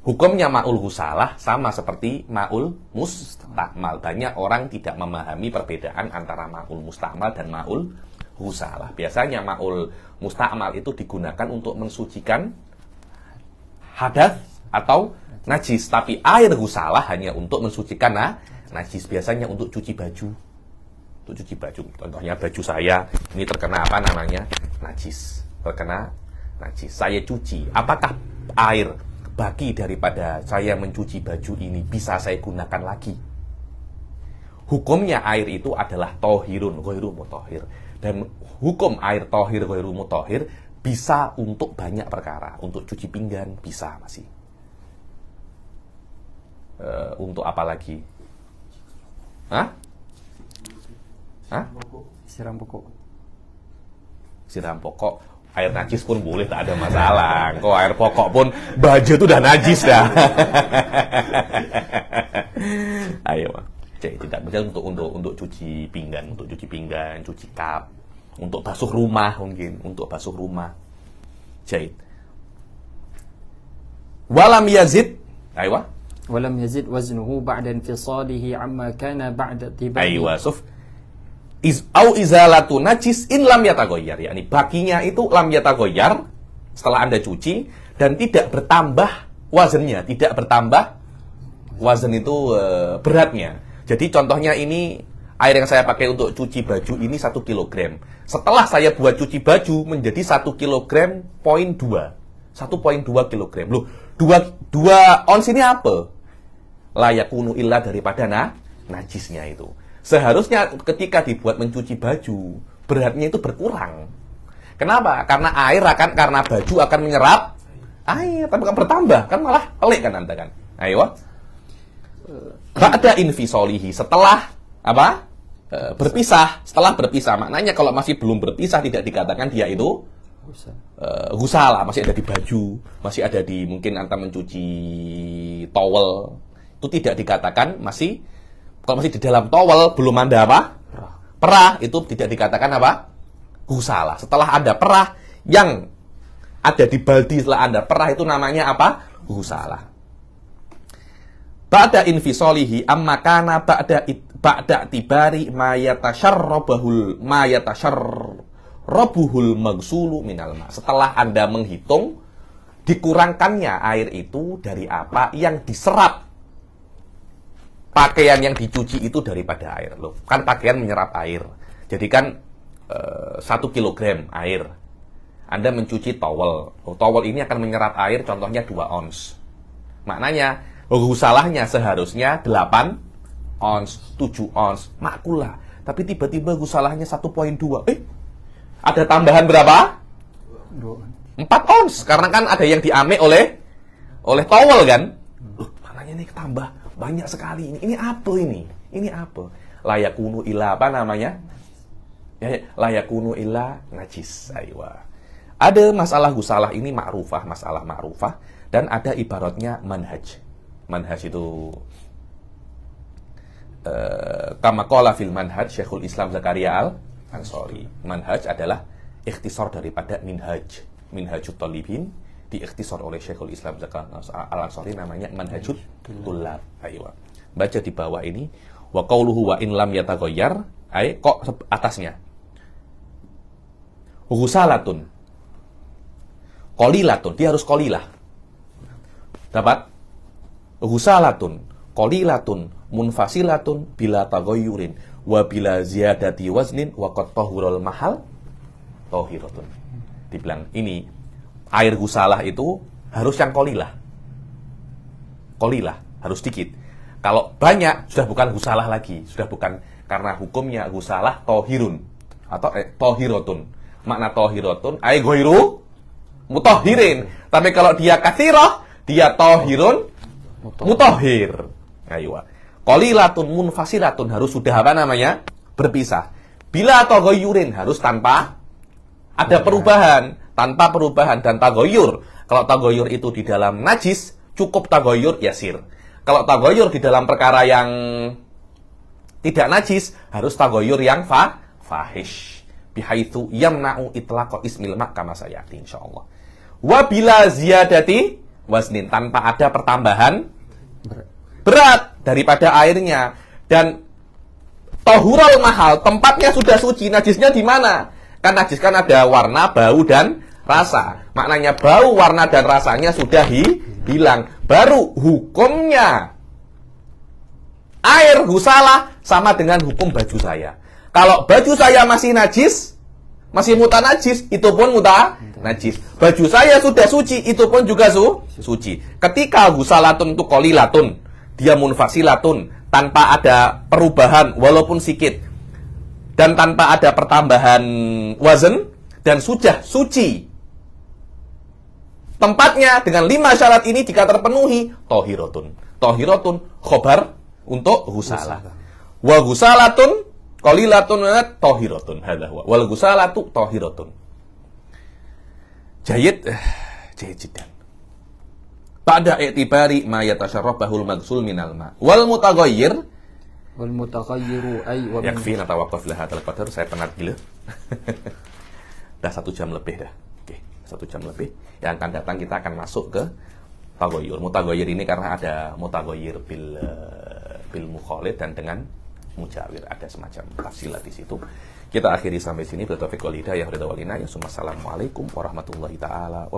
Hukumnya ma'ul ghusalah sama seperti ma'ul mustakmal. Banyak orang tidak memahami perbedaan antara ma'ul mustakmal dan ma'ul ghusalah. Biasanya ma'ul mustakmal itu digunakan untuk mensucikan hadas atau najis. Tapi air ghusalah hanya untuk mensucikan najis. Biasanya untuk cuci baju. Contohnya baju saya ini terkena apa namanya? Najis. Terkena najis. Saya cuci. Apakah air baki daripada saya mencuci baju ini bisa saya gunakan lagi? Hukumnya air itu adalah tohirun ghairu mutahhir. Dan hukum air tohir ghairu mutahhir bisa untuk banyak perkara. Untuk cuci pinggan bisa masih. Untuk apa lagi? Siram pokok. Air najis pun boleh, tak ada masalah. Kok air pokok pun baju itu udah najis dah. Ayo, tidak bisa untuk cuci pinggan, cuci cup, untuk basuh rumah mungkin, untuk basuh rumah. Jahit. Walam yazid. Ayo. Walam yazid waznuhu ba'da infisalihi amma kana ba'da tibani. Aywa, Suf. au izalatu najis in lam yataghayyar, yakni baginya itu lam yataghayyar setelah Anda cuci dan tidak bertambah wazannya, tidak bertambah wazan itu beratnya. Jadi contohnya ini air yang saya pakai untuk cuci baju ini 1 kilogram. Setelah saya buat cuci baju menjadi 1 kilogram poin 2. 1,2 kilogram. Loh, 2 ons ini apa? La yakunu illa daripada najisnya itu. Seharusnya ketika dibuat mencuci baju, beratnya itu berkurang. Kenapa? Karena baju akan menyerap air, tapi kan bertambah, kan malah pelik kan Anda kan. Ayo. Ba'da infisolihi, setelah apa? Berpisah. Setelah berpisah, maknanya kalau masih belum berpisah tidak dikatakan dia itu ghusalah, masih ada di baju, masih ada di mungkin Anda mencuci towel, itu tidak dikatakan masih. Kalau masih di dalam towel belum ada apa? Perah, itu tidak dikatakan apa? Ghusalah. Setelah ada perah yang ada di baldi, setelah ada perah itu namanya apa? Ghusalah. Ba'da infisolihi amma kana ba'da tibari ma yatasharrabuhul maghsulu minal ma. Setelah Anda menghitung dikurangkannya air itu dari apa yang diserap pakaian yang dicuci itu daripada air. Loh, kan pakaian menyerap air. Jadi kan 1 kilogram air. Anda mencuci towel. Towel ini akan menyerap air contohnya 2 ons. Maknanya ghusalahnya seharusnya 8 ons, 7 ons. Makul lah. Tapi tiba-tiba ghusalahnya 1,2. Ada tambahan berapa? 4 ons. Karena kan ada yang diame oleh towel kan? Loh, maknanya ini ketambah banyak sekali. Ini apa ini? Ini apa? Layakunu illa apa namanya? Layakunu illa najis. Aywa. Ada masalah ghusalah ini masalah ma'rufah. Dan ada ibaratnya manhaj. Manhaj itu kama qala fil manhaj Syekhul Islam Zakaria Al-Ansari. Manhaj adalah ikhtisar daripada minhaj. Minhajut Talibin diikhtisar oleh Syekhul Islam Zakaria Al-Ansari namanya Manhajut Tullab. Ayo. Baca di bawah ini wa qauluhu wa in lam yataghayyar, kok atasnya. Ghusalatun. Qalilatun, dia harus qalilah. Dapat? Ghusalatun, qalilatun, munfasilatun bila taghayyurin wa bila ziyadati waznin wa qad tahurul mahal tahiratun. Dibilang ini air ghusalah itu harus yang qalilah. Qalilah, harus dikit. Kalau banyak sudah bukan ghusalah lagi, sudah bukan, karena hukumnya ghusalah tahirun atau tahiratun. Makna tahiratun ay ghairu mutahhirin. Tapi kalau dia katsirah, dia tahirun mutahhir. Ayo. Qalilatun munfasilatun harus sudah apa namanya? Berpisah. Bila taghayyurin harus tanpa ada perubahan, tanpa perubahan dan taghayyur. Kalau taghayyur itu di dalam najis, cukup taghayyur yasir. Kalau taghayyur di dalam perkara yang tidak najis, harus taghayyur yang fahish. Bihaitsu yamna'u itlaqa ismil ma' kama sayati insyaallah. Wa bila ziyadati waznin, tanpa ada pertambahan berat daripada airnya. Dan tahurul mahal, tempatnya sudah suci, najisnya di mana? Kan najis kan ada warna, bau dan rasa. Maknanya bau, warna dan rasanya sudah hilang. Baru hukumnya air ghusalah sama dengan hukum baju saya. Kalau baju saya masih najis, masih mutanajis, itu pun mutanajis. Baju saya sudah suci, itu pun juga suci. Ketika ghusalatun itu qalilatun, dia munfasilatun, tanpa ada perubahan walaupun sedikit, dan tanpa ada pertambahan wazn, dan sudah suci. Tempatnya dengan 5 syarat ini jika terpenuhi, tahiratun. Tahiratun khobar untuk ghusalah. Wa ghusalatun qalilatun tahiratun. Hadza huwa. Wal ghusalatu tahiratun. Jayyid jiddan. Ba'da i'tibari ma yatasharrabahul maghsul minal ma. Wal mutaghayyir ay wa yakfi natawaqqaf li hadzal qadar. Saya penat gila. Dah 1 jam lebih dah. Oke, 1 jam lebih. Yang akan datang kita akan masuk ke taghayyur. Mutaghayyir ini karena ada mutaghayyir bil mukhalid dan dengan mujawir. Ada semacam tafsilat di situ. Kita akhiri sampai sini. Bertaufiq wal hidayah. Assalamualaikum warahmatullahi taala wabarakatuh.